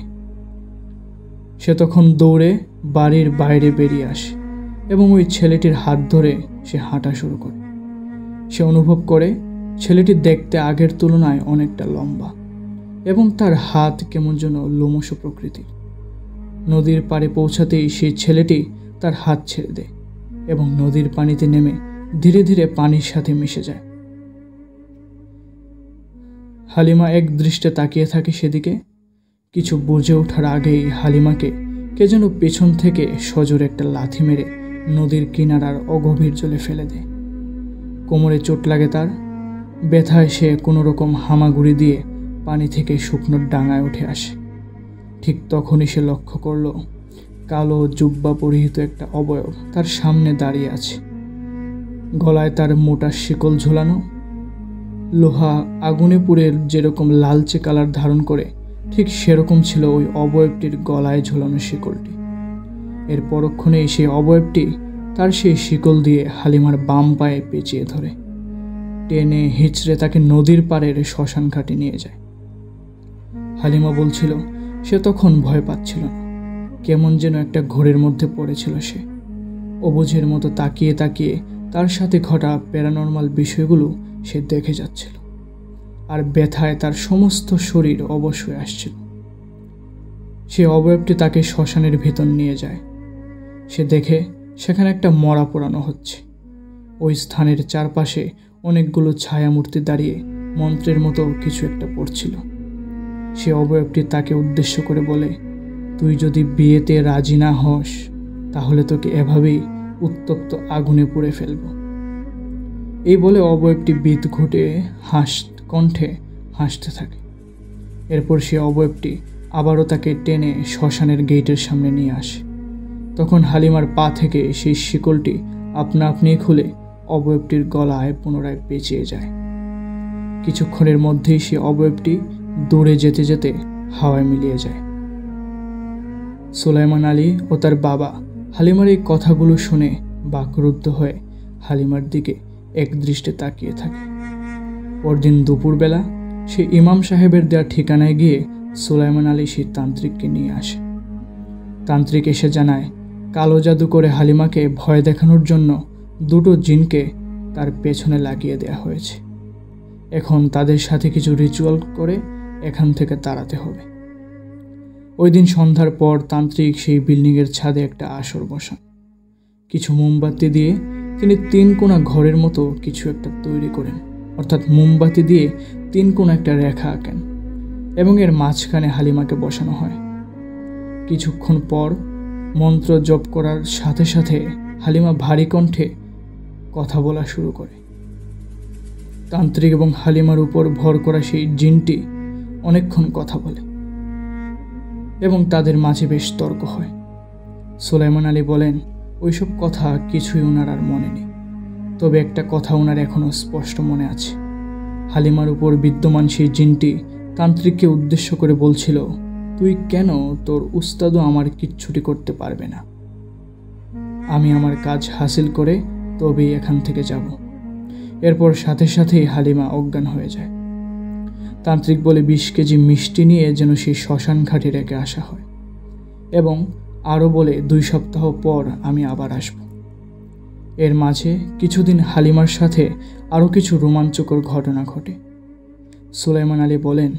সে তখন দৌড়ে বাড়ির বাইরে বেরিয়ে আসে এবং ওই ছেলেটির হাত ধরে সে হাঁটা শুরু করে। সে অনুভব করে ছেলেটি দেখতে আগের তুলনায় অনেকটা লম্বা এবং তার হাত কেমন যেন লোমশ প্রকৃতির। নদীর পাড়ে পৌঁছাতেই সেই ছেলেটি তার হাত ছেড়ে দেয় এবং নদীর পানিতে নেমে ধীরে ধীরে পানির সাথে মিশে যায়। হালিমা এক দৃষ্টে তাকিয়ে থাকে সেদিকে। কিছু বুঝে ওঠার আগেই হালিমাকে কে যেন পেছন থেকে সজোরে একটা লাথি মেরে নদীর কিনারার অগভীর জলে ফেলে দেয়। কোমরে চোট লাগে তার। ব্যথায় সে কোনো রকম হামাগুড়ি দিয়ে পানি থেকে শুকনো ডাঙায় উঠে আসে। ঠিক তখনই সে লক্ষ্য করল কালো জুব্বা পরিহিত একটা অবয়ব তার সামনে দাঁড়িয়ে আছে। গলায় তার মোটা শিকল ঝোলানো। লোহা আগুনে পুড়ে যেরকম লালচে কালার ধারণ করে, ঠিক সেরকম ছিল ওই অবয়বটির গলায় ঝোলানো শিকলটি। এর পরক্ষণেই সেই অবয়বটি তার সেই শিকল দিয়ে হালিমার বাম পায়ে পেঁচিয়ে ধরে টেনে হিচড়ে তাকে নদীর পাড়ের শ্মশান ঘাটে নিয়ে যায়। হালিমা বলছিল সে তখন ভয় পাচ্ছিল না, কেমন যেন একটা ঘোরের মধ্যে পড়েছিল সে। অবুঝের মতো তাকিয়ে তাকিয়ে তার সাথে ঘটা প্যারানর্মাল বিষয়গুলো সে দেখে যাচ্ছিল, আর ব্যথায় তার সমস্ত শরীর অবশ হয়ে আসছিল। সে অবয়বটি তাকে শ্মশানের ভেতর নিয়ে যায়। সে দেখে সেখানে একটা মরা পোড়ানো হচ্ছে। ওই স্থানের চারপাশে অনেকগুলো ছায়ামূর্তি দাঁড়িয়ে মন্ত্রের মতো কিছু একটা পড়ছিল। সে অবয়বটি তাকে উদ্দেশ্য করে বলে, তুই যদি বিয়েতে রাজি না হস তাহলে তোকে এভাবেই উত্তপ্ত আগুনে পুড়ে ফেলব। এই বলে অবয়বটি বিদ ঘুটে কণ্ঠে হাসতে থাকে। এরপর সে অবয়বটি আবারও তাকে টেনে শ্মশানের গেটের সামনে নিয়ে আসে। তখন হালিমার পা থেকে সেই শিকলটি আপনা আপনিই খুলে অবয়বটির গলায় পুনরায় পেঁচিয়ে যায়। কিছুক্ষণের মধ্যেই সে অবয়বটি দূরে যেতে যেতে হাওয়ায় মিলিয়ে যায়। সুলাইমান আলী ও তার বাবা হালিমার এই কথাগুলো শুনে বাকরুদ্ধ হয়ে হালিমার দিকে একদৃষ্টে তাকিয়ে থাকে। পরদিন দুপুরবেলা সে ইমাম সাহেবের দেওয়া ঠিকানায় গিয়ে সুলাইমান আলী সেই তান্ত্রিককে নিয়ে আসে। তান্ত্রিক এসে জানায় কালো জাদু করে হালিমাকে ভয় দেখানোর জন্য দুটো জিনকে তার পেছনে লাগিয়ে দেয়া হয়েছে। এখন তাদের সাথে কিছু রিচুয়াল করে এখান থেকে তাড়াতে হবে। ওই দিন সন্ধ্যার পর তান্ত্রিক সেই বিল্ডিংয়ের ছাদে একটা আসর বসান। কিছু মোমবাতি দিয়ে তিনি 3 কোণা ঘরের মতো কিছু একটা তৈরি করেন, অর্থাৎ মোমবাতি দিয়ে 3 কোণা একটা রেখা আঁকেন এবং এর মাঝখানে হালিমাকে বসানো হয়। কিছুক্ষণ পর মন্ত্র জপ করার সাথে সাথে হালিমা ভারী কণ্ঠে কথা বলা শুরু করে। তান্ত্রিক এবং হালিমার উপর ভর করা সেই জিনটি অনেকক্ষণ কথা বলে এবং তাদের মাঝে বেশ তর্ক হয়। সুলাইমান আলী বলেন ওইসব কথা কিছুই ওনার আর মনে নেই, তবে একটা কথা ওনার এখনও স্পষ্ট মনে আছে। হালিমার উপর বিদ্যমান সেই জিনটি তান্ত্রিককে উদ্দেশ্য করে বলছিল, তুই কেন তোর উস্তাদও আমার কিচ্ছুটি করতে পারবে না। আমি আমার কাজ হাসিল করে তবেই এখান থেকে যাব। এরপর সাথে সাথেই হালিমা অজ্ঞান হয়ে যায়। তান্ত্রিক বলে 20 কেজি মিষ্টি নিয়ে যেন সেই শ্মশান ঘাটে রেখে আসা হয় এবং আরও বলে 2 সপ্তাহ পর আমি আবার আসব। এর মাঝে কিছুদিন হালিমার সাথে আরও কিছু রোমাঞ্চকর ঘটনা ঘটে। সুলাইমান আলী বলেন,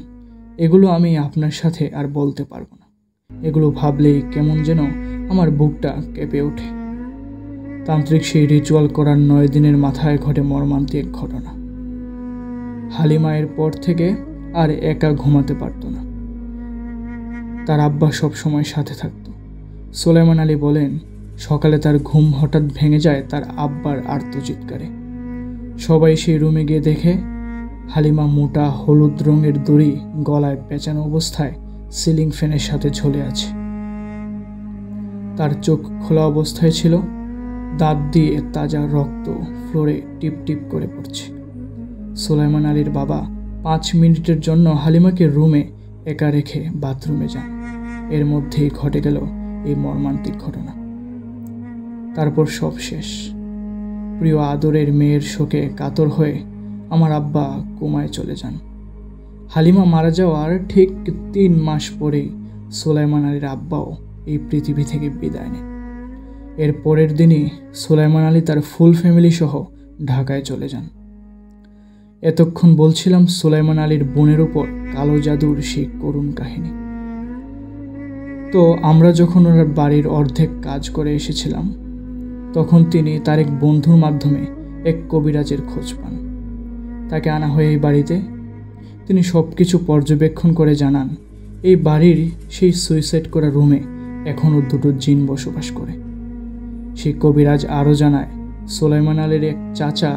এগুলো আমি আপনার সাথে আর বলতে পারবো না। এগুলো ভাবলেই কেমন যেন আমার বুকটা কেঁপে ওঠে। তান্ত্রিক সেই রিচুয়াল করার 9 দিনের মাথায় ঘটে মর্মান্তিক ঘটনা। হালিমা এর পর থেকে আর একা ঘুমাতে পারত না। তার আব্বা সব সময় সাথে থাকত। সুলাইমান আলী বলেন, সকালে তার ঘুম হঠাৎ ভেঙে যায় তার আব্বার আর্তচিৎকারে। সবাই সেই রুমে গিয়ে দেখে হালিমা মোটা হলুদ রঙের দড়ি গলায় পেঁচানো অবস্থায় সিলিং ফ্যানের সাথে ঝুলে আছে। তার চোখ খোলা অবস্থায় ছিল, দাঁত দিয়ে তাজা রক্ত ফ্লোরে টিপ টিপ করে পড়ছে। সুলাইমান আলীর বাবা 5 মিনিটের জন্য হালিমাকে রুমে একা রেখে বাথরুমে যান। এর মধ্যেই ঘটে গেল এই মর্মান্তিক ঘটনা। তারপর সব শেষ। প্রিয় আদরের মেয়ের শোকে কাতর হয়ে আমার আব্বা কোমায় চলে যান। হালিমা মারা যাওয়ার ঠিক 3 মাস পরেই সুলাইমান আলীর আব্বাও এই পৃথিবী থেকে বিদায় নেন। এর পরের দিনই সুলাইমান আলী তার ফুল ফ্যামিলি সহ ঢাকায় চলে যান। এতক্ষণ বলছিলাম সুলাইমান আলীর বোনের উপর কালো জাদুর সেই করুণ কাহিনী। তো আমরা যখন ওনার বাড়ির অর্ধেক কাজ করে এসেছিলাম, তখন তিনি তার এক বন্ধুর মাধ্যমে এক কবিরাজের খোঁজ পান। তাকে আনা হয় এই বাড়িতে। তিনি সব কিছু পর্যবেক্ষণ করে জানান এই বাড়ির সেই সুইসাইড করা রুমে এখনও 2টো জিন বসবাস করে। সেই কবিরাজ আরও জানায় সুলাইমান আলীর এক চাচা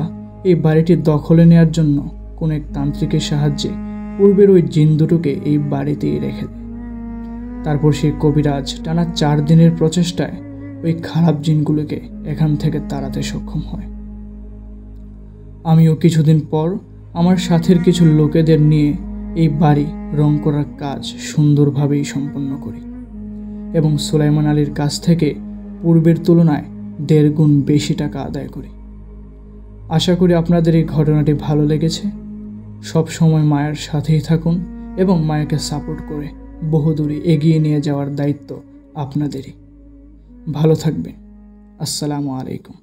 এই বাড়িটি দখলে নেওয়ার জন্য কোন এক তান্ত্রিকের সাহায্যে পূর্বের ওই জিন দুটোকে এই বাড়িতেই রেখে দেয়। তারপর সেই কবিরাজ টানা 4 দিনের প্রচেষ্টায় ওই খারাপ জিনগুলোকে এখান থেকে তাড়াতে সক্ষম হয়। আমিও কিছুদিন পর আমার সাথের কিছু লোকেদের নিয়ে এই বাড়ি রং করার কাজ সুন্দরভাবেই সম্পন্ন করি এবং সুলাইমান আলীর কাছ থেকে পূর্বের তুলনায় 1.5 গুণ বেশি টাকা আদায় করি। আশা করি আপনাদের এই ঘটনাটি ভালো লেগেছে। সব সময় মায়ের সাথেই থাকুন এবং মায়াকে সাপোর্ট করে বহুদূরে এগিয়ে নিয়ে যাওয়ার দায়িত্ব আপনাদেরই। ভালো থাকবেন। আসসালামু আলাইকুম।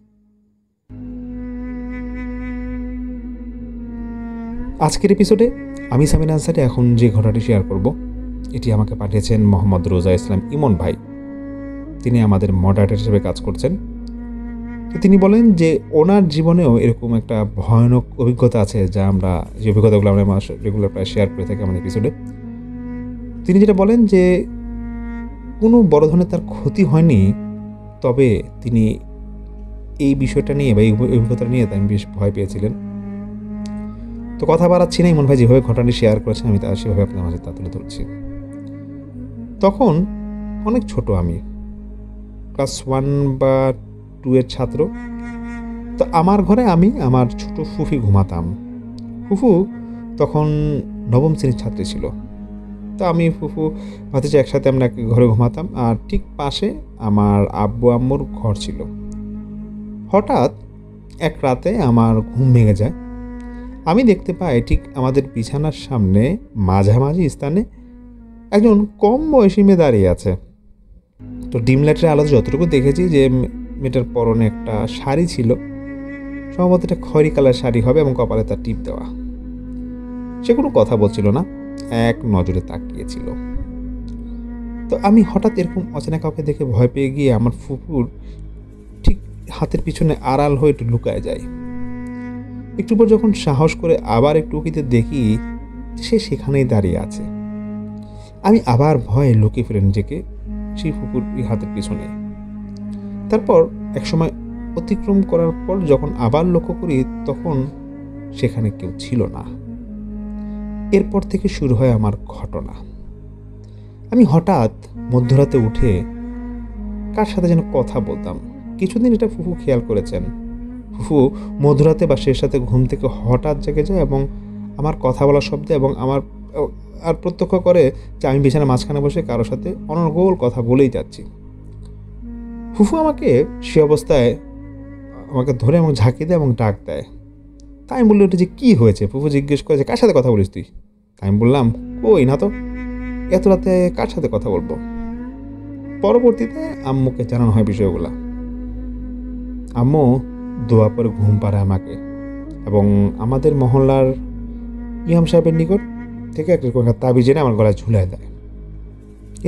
আজকের এপিসোডে আমি সামিন আনসারি এখন যে ঘটনাটি শেয়ার করব, এটি আমাকে পাঠিয়েছেন মোহাম্মদ রোজা ইসলাম ইমন ভাই। তিনি আমাদের মডারেটর হিসেবে কাজ করছেন। তো তিনি বলেন যে ওনার জীবনেও এরকম একটা ভয়ানক অভিজ্ঞতা আছে, যা আমরা যে অভিজ্ঞতাগুলো আমরা রেগুলার প্রায় শেয়ার করে থাকি আমাদের এপিসোডে। তিনি যেটা বলেন যে কোনো বড় ধরনের তার ক্ষতি হয়নি, তবে তিনি এই বিষয়টা নিয়ে বা এই অভিজ্ঞতা নিয়ে তিনি বেশ ভয় পেয়েছিলেন। তো কথা বাড়াচ্ছি না, ইমন ভাই যেভাবে ঘটনাটি শেয়ার করেছেন আমি তা সেভাবে আপনার মাঝে তা তুলে ধরছি। তখন অনেক ছোট, আমি ক্লাস 1 বা 2 এর ছাত্র। তো আমার ঘরে আমি আমার ছোট ফুফি ঘুমাতাম। ফুফু তখন 9ম শ্রেণীর ছাত্রী ছিল। তো আমি ফুফু ভাতিজা একসাথে আমরা ঘরে ঘুমাতাম, আর ঠিক পাশে আমার আব্বু আম্মুর ঘর ছিল। হঠাৎ এক রাতে আমার ঘুম ভেঙে যায়। আমি দেখতে পাই ঠিক আমাদের বিছানার সামনে মাঝামাঝি স্থানে একজন কম বয়সী মেয়ে দাঁড়িয়ে আছে। তো ডিম লাইটের আলোতে যতটুকু দেখেছি যে মেয়েটার পরনে একটা শাড়ি ছিল, সম্ভবত এটা খয়েরি কালার শাড়ি হবে, এবং কপালে তার টিপ দেওয়া। সে কোনো কথা বলছিল না, এক নজরে তাকিয়েছিল। তো আমি হঠাৎ এরকম অচেনা কাউকে দেখে ভয় পেয়ে গিয়ে আমার ফুফুর ঠিক হাতের পিছনে আড়াল হয়ে একটু লুকায় যায়। একটু পর যখন সাহস করে আবার একটু উকিতে দেখি সে সেখানেই দাঁড়িয়ে আছে। আমি আবার ভয়ে লুকিয়ে ফেলে নিজেকে সেই ফুফুর হাতের পিছনে। তারপর একসময় অতিক্রম করার পর যখন আবার লক্ষ্য করি, তখন সেখানে কেউ ছিল না। এরপর থেকে শুরু হয় আমার ঘটনা। আমি হঠাৎ মধ্যরাতে উঠে কার সাথে যেন কথা বলতাম। কিছুদিন এটা ফুফু খেয়াল করেছেন। ফুফু মধ্যরাতে বা শেষ সাথে ঘুম থেকে হঠাৎ জেগে যায় এবং আমার কথা বলার শব্দে এবং আমার আর প্রত্যক্ষ করে যে আমি বিছানার মাঝখানে বসে কারোর সাথে অনর্গল কথা বলেই যাচ্ছি। ফুফু আমাকে সে অবস্থায় আমাকে ধরে এবং ঝাঁকি দেয় এবং ডাক দেয়। তাই আমি বললি ওটা যে কী হয়েছে। ফুফু জিজ্ঞেস করে যে কার সাথে কথা বলিস তুই। তাই আমি বললাম কই না তো, এত রাতে কার সাথে কথা বলবো। পরবর্তীতে আম্মুকে জানানো হয় বিষয়গুলো। আম্মু দোয়া পরে ঘুম পাড়ায় আমাকে এবং আমাদের মহল্লার ইমাম সাহেবের নিকট থেকে একটা তাবিজ এনে আমার গলায় ঝুলায় দেয়।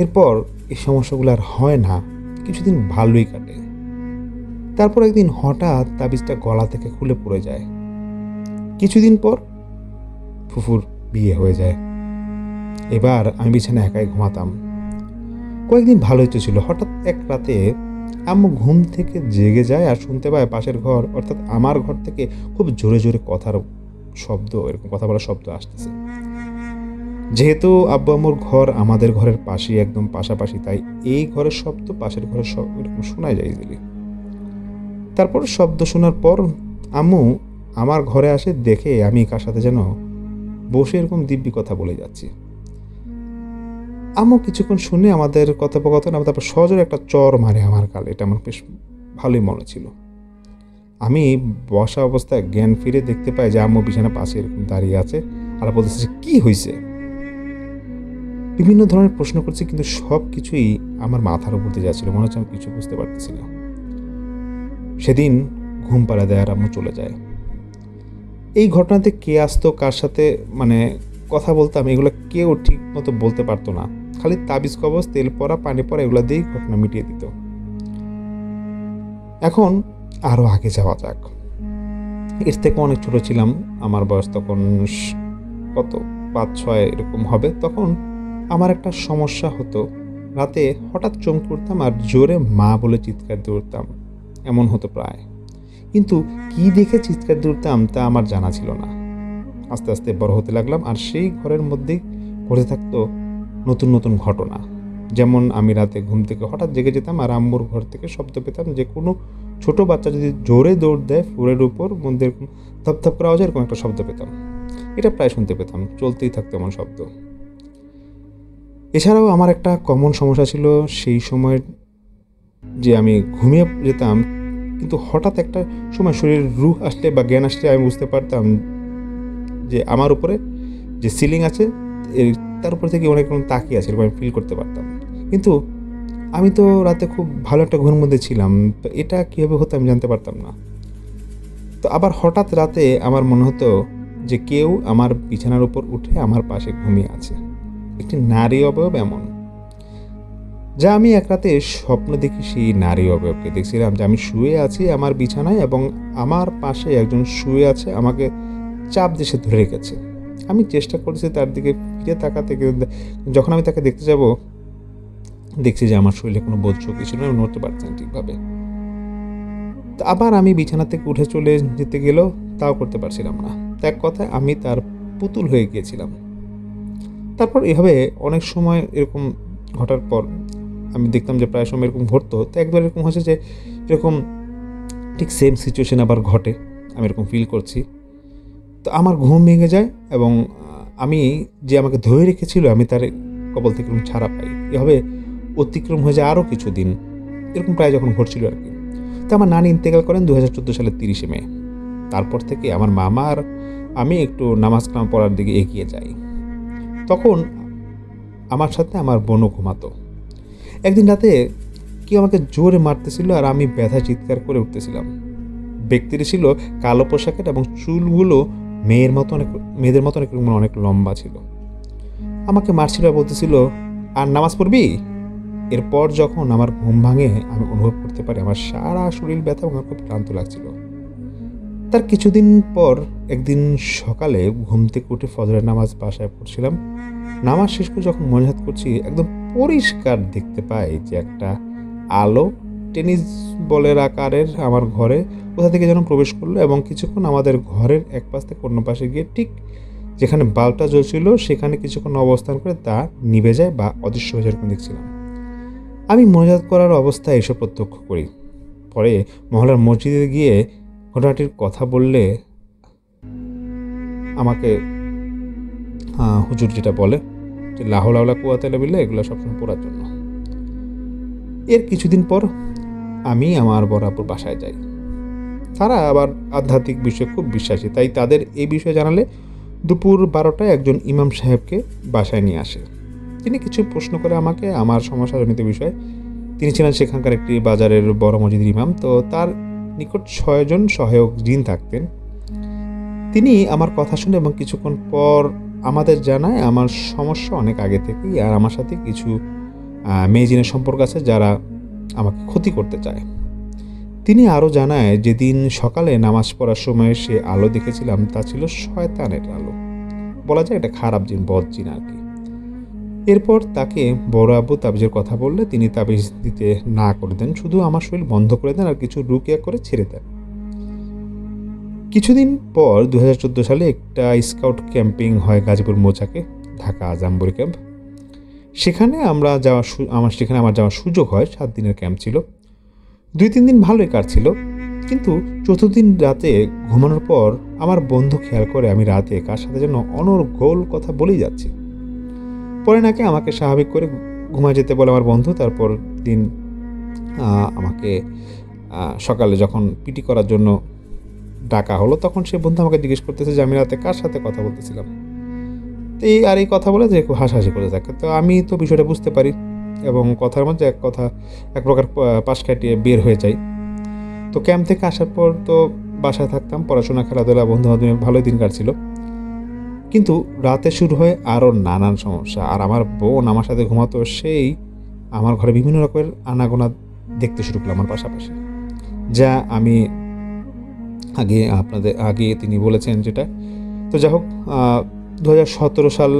এরপর এই সমস্যাগুলো আর হয় না, কিছুদিন ভালোই কাটে। তারপর একদিন হঠাৎ তাবিজটা গলা থেকে খুলে পড়ে যায়। কিছুদিন পর ফুফুর বিয়ে হয়ে যায়। এবার আমি বিছানায় একাই ঘুমাতাম। কয়েকদিন ভালোই তো ছিল। হঠাৎ এক রাতে আম্মু ঘুম থেকে জেগে যায় আর শুনতে পায় পাশের ঘর অর্থাৎ আমার ঘর থেকে খুব জোরে জোরে কথার শব্দ, এরকম কথা বলার শব্দ আসতেছে। যেহেতু আব্বু আম্মুর ঘর আমাদের ঘরের পাশেই, একদম পাশাপাশি, তাই এই ঘরের শব্দ পাশের ঘরের শব্দ এরকম শোনা যায় ইজিলি। তারপর শব্দ শোনার পর আম্মু আমার ঘরে আসে, দেখে আমি কার সাথে যেন বসে এরকম দিব্যি কথা বলে যাচ্ছি। আম্মু কিছুক্ষণ শুনে আমাদের কথোপকথন, তারপর সজোরে একটা চর মারে আমার গালে। এটা আমার বেশ ভালোই মনে ছিল। আমি বসা অবস্থায় জ্ঞান ফিরে দেখতে পাই যে আম্মু বিছানা পাশে এরকম দাঁড়িয়ে আছে আর বলতেছে যে কি হয়েছে। বিভিন্ন ধরনের প্রশ্ন করছি, কিন্তু সব কিছুই আমার মাথার উপর দিয়ে যাচ্ছিল, মনে হচ্ছে আমি কিছু বুঝতে পারতেছি না। সেদিন ঘুম পাড়া দেয় আর আম্মু চলে যায়। এই ঘটনাতে কে আসতো, কার সাথে কথা বলতাম, এগুলো কেউ ঠিক মতো বলতে পারতো না। খালি তাবিজ কবজ, তেল পরা, পানি পরা এগুলো দিয়েই ঘটনা মিটিয়ে দিত। এখন আরো আগে যাওয়া যাক। এর থেকে অনেক ছোট ছিলাম, আমার বয়স তখন কত 5-6 এরকম হবে। তখন আমার একটা সমস্যা হতো, রাতে হঠাৎ চমকে উঠতাম আর জোরে মা বলে চিৎকার দিয়ে উঠতাম, এমন হতো প্রায়। কিন্তু কি দেখে চিৎকার দিয়ে উঠতাম তা আমার জানা ছিল না। আস্তে আস্তে বড় হতে লাগলাম, আর সেই ঘরের মধ্যেই ঘটে থাকতো নতুন নতুন ঘটনা। যেমন আমি রাতে ঘুম থেকে হঠাৎ জেগে যেতাম আর আম্মুর ঘর থেকে শব্দ পেতাম, যে কোনো ছোট বাচ্চা যদি জোরে দৌড় দেয় ফ্লোরের উপর, মধ্যে এরকম ধপধপ করে আওয়াজ, এরকম একটা শব্দ পেতাম। এটা প্রায় শুনতে পেতাম, চলতেই থাকতো এমন শব্দ। এছাড়াও আমার একটা কমন সমস্যা ছিল সেই সময়ের, যে আমি ঘুমিয়ে যেতাম, কিন্তু হঠাৎ একটা সময় শরীরের রুহ আসলে বা জ্ঞান আসলে আমি বুঝতে পারতাম যে আমার উপরে যে সিলিং আছে তার উপর থেকে অনেক রকম তাকিয়ে আছে, এরকম আমি ফিল করতে পারতাম। কিন্তু আমি তো রাতে খুব ভালো একটা ঘুমের মধ্যে ছিলাম, তো এটা কীভাবে হতো আমি জানতে পারতাম না। তো আবার হঠাৎ রাতে আমার মনে হতো যে কেউ আমার বিছানার উপর উঠে আমার পাশে ঘুমিয়ে আছে, একটি নারী অবয়ব এমন। যা আমি এক রাতে স্বপ্ন দেখি, সেই নারী অবয়বকে দেখছিলাম যে আমি শুয়ে আছি আমার বিছানায় এবং আমার পাশে একজন শুয়ে আছে, আমাকে চাপ দিয়ে সে ধরে রেখেছে। আমি চেষ্টা করেছি তার দিকে ফিরে তাকাতে, যখন আমি তাকে দেখতে যাব দেখছি যে আমার শরীরে কোনো বোধ শক্তি ছিল না, আমি নড়তে পারতাম ঠিকভাবে। তো আবার আমি বিছানা থেকে উঠে চলে যেতে গেলেও তাও করতে পারছিলাম না। এক কথায় আমি তার পুতুল হয়ে গিয়েছিলাম। তারপর এভাবে অনেক সময় এরকম ঘটার পর আমি দেখতাম যে প্রায় সময় এরকম ঘটতো। তো একবার এরকম হয়েছে যে এরকম ঠিক সেম সিচুয়েশন আবার ঘটে, আমি এরকম ফিল করছি। তো আমার ঘুম ভেঙে যায় এবং আমি যে আমাকে ধরে রেখেছিল আমি তার কবল থেকে এরকম ছাড়া পাই। এভাবে অতিক্রম হয়ে যায় আরও কিছুদিন, এরকম প্রায় যখন ঘটছিল আর কি। তো আমার নানি ইন্তেকাল করেন 2014 সালের 30 মে। তারপর থেকে আমার মামা আর আমি একটু নামাজ কালাম পড়ার দিকে এগিয়ে যাই। তখন আমার সাথে আমার বোনও ঘুমাতো। একদিন রাতে কেউ আমাকে জোরে মারতেছিল আর আমি ব্যথা চিৎকার করে উঠতেছিলাম। ব্যক্তিটি ছিল কালো পোশাকের এবং চুলগুলো মেয়েদের মতো অনেক লম্বা ছিল। আমাকে মারছিল আর বলতেছিল, আর নামাজ পড়বি? এরপর যখন আমার ঘুম ভাঙে আমি অনুভব করতে পারি আমার সারা শরীর ব্যথা এবং আমার খুব ক্লান্ত লাগছিল। তার কিছুদিন পর একদিন সকালে ঘুম থেকে উঠে ফজরের নামাজ বাসায় পড়ছিলাম। নামাজ শেষ করে যখন মোনাজাত করছি, একদম পরিষ্কার দেখতে পাই যে একটা আলো টেনিস বলের আকারের আমার ঘরে কোথা থেকে যেন প্রবেশ করলো এবং কিছুক্ষণ আমাদের ঘরের এক পাশ থেকে অন্য পাশে গিয়ে ঠিক যেখানে বাল্বটা জ্বলছিল সেখানে কিছুক্ষণ অবস্থান করে তা নিভে যায় বা অদৃশ্য হয়ে যেরকম দেখছিলাম। আমি মোনাজাত করার অবস্থায় এসব প্রত্যক্ষ করি। পরে মহল্লার মসজিদে গিয়ে ঘটনাটির কথা বললে আমাকে হুজুর যেটা বলে যে লা হাওলা ওয়ালা কুওয়াতা ইল্লা বিল্লাহ, এগুলো সবসময় পড়ার জন্য। এর কিছুদিন পর আমি আমার বরাবর বাসায় যাই। তারা আবার আধ্যাত্মিক বিষয়ে খুব বিশ্বাসী, তাই তাদের এই বিষয়ে জানালে দুপুর 12টায় একজন ইমাম সাহেবকে বাসায় নিয়ে আসে। তিনি কিছু প্রশ্ন করে আমাকে আমার সমস্যাজনিত বিষয়ে। তিনি ছিলেন সেখানকার একটি বাজারের বড় মসজিদের ইমাম। তো তার নিকট 6 জন সহায়ক জিন থাকতেন। তিনি আমার কথা শুনে এবং কিছুক্ষণ পর আমাদের জানায় আমার সমস্যা অনেক আগে থেকেই, আর আমার সাথে কিছু মেয়ে জিনের সম্পর্ক আছে যারা আমাকে ক্ষতি করতে চায়। তিনি আরও জানায় যেদিন সকালে নামাজ পড়ার সময় সে আলো দেখেছিলাম তা ছিল শয়তানের আলো, বলা যায় এটা খারাপ জিন, বদ জিন আর কি। এরপর তাকে বড় আব্বু তাবিজের কথা বললে তিনি তাবিজ দিতে না করে দেন, শুধু আমার শরীর বন্ধ করে দেন আর কিছু রুকিয়া করে ছেড়ে দেন। কিছুদিন পর 2014 সালে একটা স্কাউট ক্যাম্পিং হয় গাজীপুর মৌচাকে, ঢাকা জাম্বুরি ক্যাম্প। সেখানে আমার যাওয়ার সুযোগ হয়। 7 দিনের ক্যাম্প ছিল। 2-3 দিন ভালোই কাটছিল, কিন্তু চতুর্থ দিন রাতে ঘুমানোর পর আমার বন্ধু খেয়াল করে আমি রাতে কার সাথে যেন অনর্গল কথা বলেই যাচ্ছি। পরে নাকি আমাকে স্বাভাবিক করে ঘুমায় যেতে বলে আমার বন্ধু। তারপর দিন আমাকে সকালে যখন পিটি করার জন্য ডাকা হলো, তখন সে বন্ধু আমাকে জিজ্ঞেস করতেছে যে আমি রাতে কার সাথে কথা বলতেছিলাম। তো এই কথা বলে যে খুব হাসাহাসি করতে থাকে। তো আমি তো বিষয়টা বুঝতে পারি এবং কথার মধ্যে এক প্রকার পাশ কাটিয়ে বের হয়ে যাই। তো ক্যাম্প থেকে আসার পর তো বাসায় থাকতাম, পড়াশোনা, খেলাধুলা, বন্ধু বান্ধব ভালোই দিন কাটছিল। কিন্তু রাতে শুরু হয় আরও নানান সমস্যা। আর আমার বোন আমার সাথে ঘুমাতো, সেই আমার ঘরে বিভিন্ন রকমের আনাগোনা দেখতে শুরু করলো আমার পাশাপাশি, যা আমি আগে তিনি বলেছেন যেটা। তো যাই হোক, 2017 সাল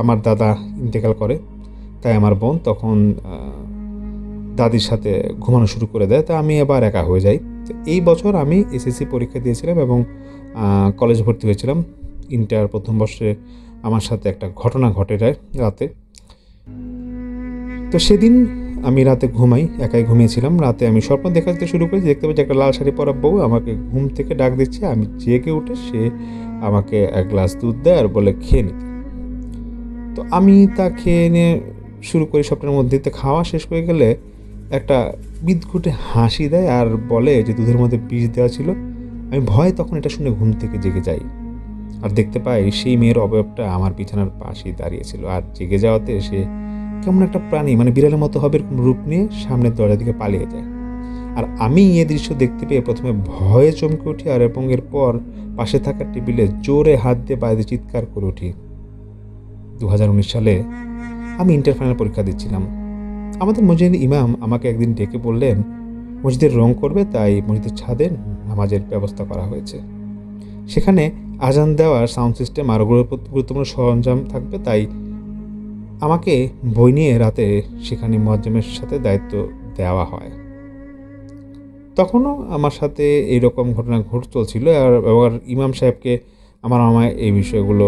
আমার দাদা ইন্তেকাল করে, তাই আমার বোন তখন দাদির সাথে ঘুমানো শুরু করে দেয়। তা আমি আবার একা হয়ে যাই। তো এই বছর আমি এসএসসি পরীক্ষা দিয়েছিলাম এবং কলেজে ভর্তি হয়েছিলাম। ইন্টার প্রথম বর্ষে আমার সাথে একটা ঘটনা ঘটে যায় রাতে। তো সেদিন আমি রাতে একাই ঘুমিয়েছিলাম। রাতে আমি স্বপ্ন দেখতে শুরু করি, দেখতে পাচ্ছি একটা লাল শাড়ি পরা বউ আমাকে ঘুম থেকে ডাক দিচ্ছে। আমি জেগে উঠে সে আমাকে এক গ্লাস দুধ দেয় আর বলে খেয়ে নিতে। তো আমি তা খেয়ে নিয়ে শুরু করি স্বপ্নের মধ্যে। তো খাওয়া শেষ হয়ে গেলে একটা বিদঘুটে হাসি দেয় আর বলে যে দুধের মধ্যে বিষ দেওয়া ছিল। আমি ভয়ে তখন এটা শুনে ঘুম থেকে জেগে যাই আর দেখতে পাই সেই মেয়ের অবয়বটা আমার বিছানার পাশেই দাঁড়িয়েছিল। আর জেগে যাওয়াতে সে কেমন একটা প্রাণী, মানে বিড়ালের মতো হবে এরকম রূপ নিয়ে সামনের দরজা দিকে পালিয়ে যায়। আর আমি এই দৃশ্য দেখতে পেয়ে প্রথমে ভয়ে চমকে উঠি আর এরপর পাশে থাকা টেবিলে জোরে হাত দিয়ে বাইরে চিৎকার করে উঠি। 2019 সালে আমি ইন্টার ফাইনাল পরীক্ষা দিচ্ছিলাম। আমাদের মসজিদের ইমাম আমাকে একদিন ডেকে বললেন মসজিদের রং করবে, তাই মসজিদের ছাদে নামাজের ব্যবস্থা করা হয়েছে। সেখানে আজান দেওয়ার সাউন্ড সিস্টেম আরও গুরুত্বপূর্ণ সরঞ্জাম থাকবে, তাই আমাকে বই নিয়ে রাতে সেখানে মুয়াজ্জিমের সাথে দায়িত্ব দেওয়া হয়। তখনও আমার সাথে এইরকম ঘটনা চলছিল আর ইমাম সাহেবকে আমার মামা এই বিষয়গুলো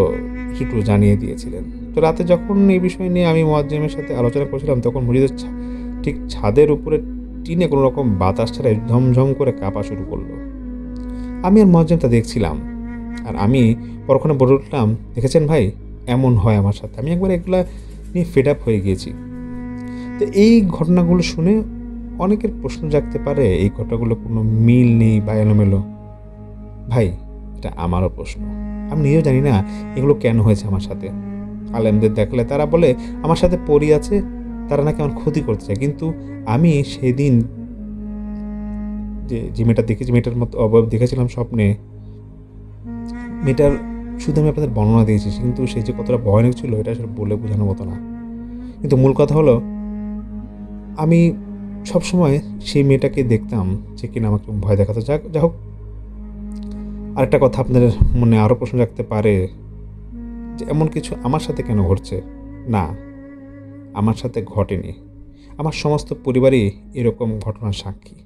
একটু জানিয়ে দিয়েছিলেন। তো রাতে যখন এই বিষয় নিয়ে আমি মুয়াজ্জিমের সাথে আলোচনা করছিলাম, তখন মসজিদের ঠিক ছাদের উপরে টিনে কোনো রকম বাতাস ছাড়াই ঝমঝম করে কাঁপা শুরু করলো। আমি আর মুয়াজ্জিম তা দেখছিলাম আর আমি পরক্ষণে বলে উঠলাম, দেখেছেন ভাই, এমন হয় আমার সাথে। আমি একবার এগুলা নিয়ে ফেড আপ হয়ে গিয়েছি। তো এই ঘটনাগুলো শুনে অনেকের প্রশ্ন জাগতে পারে এই ঘটনাগুলো কোনো মিল নেই বা এলোমেলো। ভাই, এটা আমারও প্রশ্ন। আমি নিজেও জানি না এগুলো কেন হয়েছে আমার সাথে। আলেমদের দেখলে তারা বলে আমার সাথে পরি আছে, তারা নাকি আমার ক্ষতি করতে চায়। কিন্তু আমি সেদিন যে মেয়েটা দেখেছি, মেয়েটার মতো অবয়ব দেখেছিলাম স্বপ্নে, মেয়েটার শুধু আমি আপনাদের বর্ণনা দিয়েছি, কিন্তু সে যে কতটা ভয়ানক ছিল এটা আসলে বলে বোঝানোর মতো না। কিন্তু মূল কথা হলো, আমি সবসময় সেই মেয়েটাকে দেখতাম যে কিনা আমাকে ভয় দেখাতো। যাই হোক, আরেকটা কথা আপনাদের মনে আরও প্রশ্ন রাখতে পারে যে এমন কিছু আমার সাথে কেন ঘটছে। না, আমার সাথে ঘটেনি। আমার সমস্ত পরিবারই এরকম ঘটনার সাক্ষী।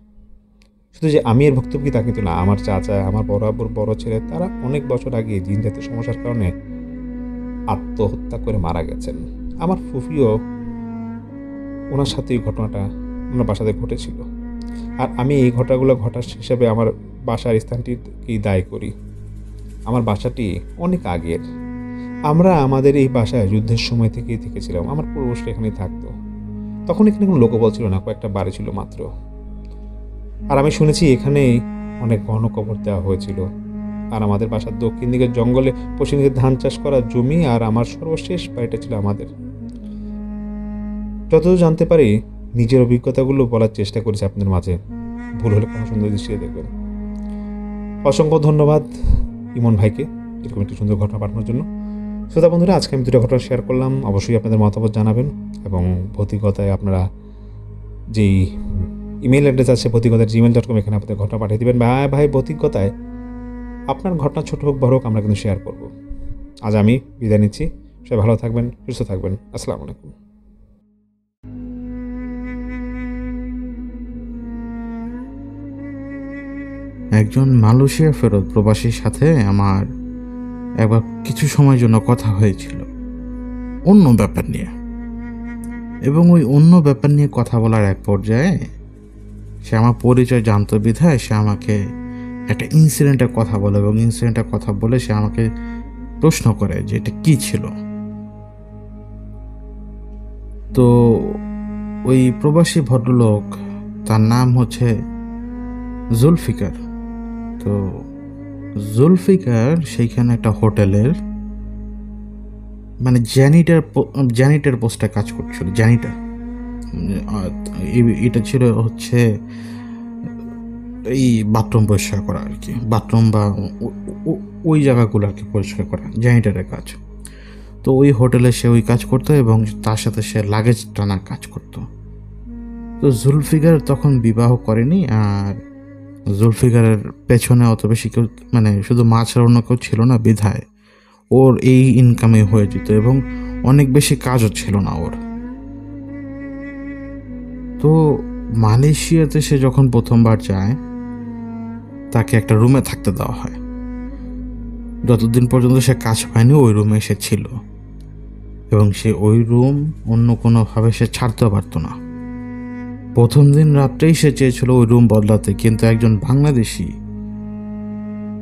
শুধু যে আমি এর ভুক্তভোগী তা কিন্তু না। আমার চাচা, আমার বড় আব্বুর বড় ছেলে, তারা অনেক বছর আগে জিনজাতীয় সমস্যার কারণে আত্মহত্যা করে মারা গেছেন। আমার ফুফিও, ওনার সাথে এই ঘটনাটা ওনার বাসাতে ঘটেছিল। আর আমি এই ঘটনাগুলো ঘটার হিসাবে আমার বাসার স্থানটিকেই দায়ী করি। আমার বাসাটি অনেক আগের। আমরা আমাদের এই বাসায় যুদ্ধের সময় থেকেই থেকেছিলাম। আমার পূর্বপুরুষরা এখানেই থাকতো। তখন এখানে কোনো লোকবল ছিল না, কয়েকটা বাড়ি ছিল মাত্র। আর আমি শুনেছি এখানেই অনেক গণকবর দেওয়া হয়েছিল। আর আমাদের বাসার দক্ষিণ দিকের জঙ্গলে পশ্চিম দিকে ধান চাষ করা জমি আর আমার সর্বশেষ বাড়িটা ছিল আমাদের। যতদূর জানতে পারি নিজের অভিজ্ঞতাগুলো বলার চেষ্টা করেছি আপনাদের মাঝে। ভুল হলে কোনো সুন্দর দৃষ্টিতে দেখবেন। অসংখ্য ধন্যবাদ ইমন ভাইকে এরকম একটি সুন্দর ঘটনা পাঠানোর জন্য। শ্রোতা বন্ধুরা, আজকে আমি 2টা ঘটনা শেয়ার করলাম। অবশ্যই আপনাদের মতামত জানাবেন এবং ভৌতিকতায় আপনারা যেই ইমেল অ্যাড্রেস আছে ভৌতিকতা@gmail.com, এখানে আপনাদের ঘটনা পাঠিয়ে দেবেন। ভাই ভৌতিকতায় আপনার ঘটনা ছোট হোক বড় হোক আমরা কিন্তু শেয়ার করব। আজ আমি বিদায় নিচ্ছি। সবাই ভালো থাকবেন, সুস্থ থাকবেন। আসসালামু আলাইকুম। একজন মালয়েশিয়া ফেরত প্রবাসীর সাথে আমার একবার কিছু সময়ের জন্য কথা হয়েছিল অন্য ব্যাপার নিয়ে, এবং ওই অন্য ব্যাপার নিয়ে কথা বলার এক পর্যায়ে সে আমার পরিচয় জানতো বিধায় সে আমাকে একটা ইনসিডেন্টের কথা বলে, এবং ইনসিডেন্টের কথা বলে সে আমাকে প্রশ্ন করে যে এটা কী ছিল। তো ওই প্রবাসী ভদ্রলোক, তার নাম হচ্ছে জুলফিকার। তো জুলফিকার সেইখানে একটা হোটেলের মানে জ্যানিটার পোস্টে কাজ করছিল। জ্যানিটার এটা ছিল হচ্ছে এই বাথরুম পরিষ্কার করা আর কি, বাথরুম বা ওই জায়গাগুলো আর কি পরিষ্কার করা, জ্যানিটারের কাজ। তো ওই হোটেলে সে ওই কাজ করতো এবং তার সাথে সে লাগেজ টানার কাজ করতো। তো জুলফিকার তখন বিবাহ করেনি, আর জুলফিকারের পেছনে অত বেশি কেউ মানে শুধু মা ছাড়া অন্য কেউ ছিল না বিধায় ওর এই ইনকামে হয়ে যেত, এবং অনেক বেশি কাজও ছিল না ওর। তো মালয়েশিয়াতে সে যখন প্রথমবার যায় তাকে একটা রুমে থাকতে দেওয়া হয়। যতদিন পর্যন্ত সে কাজ পায়নি ওই রুমে সে ছিল, এবং সে ওই রুম অন্য কোনোভাবে সে ছাড়তেও পারতো না। প্রথম দিন রাত্রেই সে চেয়েছিল ওই রুম বদলাতে, কিন্তু একজন বাংলাদেশি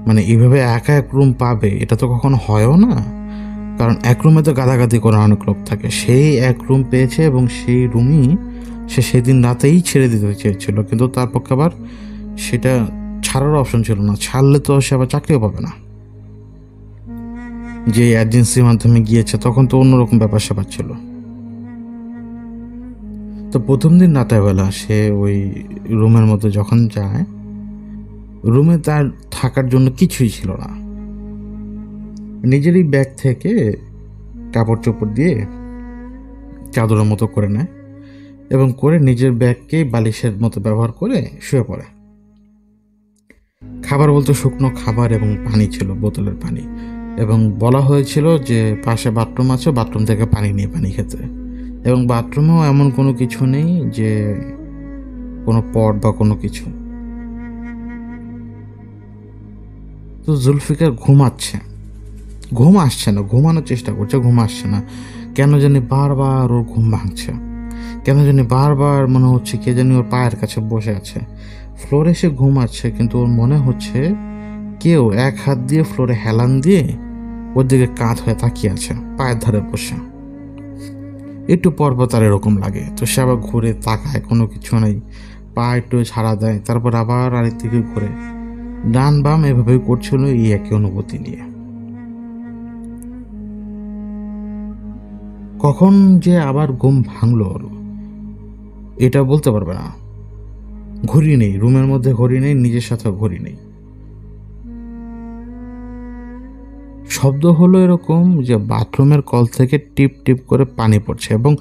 মানে এইভাবে একা এক রুম পাবে এটা তো কখনো হয়ও না, কারণ এক রুমে তো গাদাগাদি করার অনেক লোক থাকে। সেই এক রুম পেয়েছে এবং সেই রুমই সে সেদিন রাতেই ছেড়ে দিতে চেয়েছিল, কিন্তু তার পক্ষে আবার সেটা ছাড়ার অপশন ছিল না। ছাড়লে তো সে আবার চাকরিও পাবে না। যে এজেন্সির মাধ্যমে গিয়েছে তখন তো অন্যরকম ব্যাপার স্যাপার ছিল। তো প্রথম দিন রাতের বেলা সে ওই রুমের মধ্যে যখন যায়, রুমে তার থাকার জন্য কিছুই ছিল না। নিজেরই ব্যাগ থেকে কাপড় চোপড় দিয়ে চাদরের মতো করে নেয় এবং করে নিজের ব্যাগকে বালিশের মতো ব্যবহার করে শুয়ে পড়ে। খাবার বলতে শুকনো খাবার এবং পানি ছিল, বোতলের পানি, এবং বলা হয়েছিল যে পাশে বাথরুম আছে, বাথরুম থেকে পানি নিয়ে পানি খেতে। এবং বাথরুমেও এমন কোনো কিছু নেই যে কোনো পট বা কোনো কিছু। তো জুলফিকার ঘুম আসছে না, ঘুমানোর চেষ্টা করছে, ঘুম আসছে না। কেন জানি বারবার ওর ঘুম ভাঙছে, কেন জানি বারবার মনে হচ্ছে কে জানি ওর পায়ের কাছে বসে আছে। ফ্লোরে সে ঘুমাচ্ছে, কিন্তু ওর মনে হচ্ছে কেউ এক হাত দিয়ে ফ্লোরে হেলান দিয়ে ওর দিকে কাঁধ হয়ে তাকিয়ে আছে পায়ের ধারে বসে। একটু পরপর তার এরকম লাগে। তো সে আবার ঘুরে তাকায়, কোনো কিছু নেই, পা একটু ছাড়া দেয়, তারপর আবার আরেক দিকে ঘুরে ডান বাম এভাবেই করছিল এই একই অনুভূতি নিয়ে। কখন যে আবার ঘুম ভাঙলো ওর এটা বলতে পারবে না। ঘড়ি নেই রুমের মধ্যে, ঘড়ি নেই, নিজের সাথে ঘড়ি নেই। শব্দ হলো এরকম যে বাথরুমের কল থেকে টিপ টিপ করে পানি পড়ছে, এবং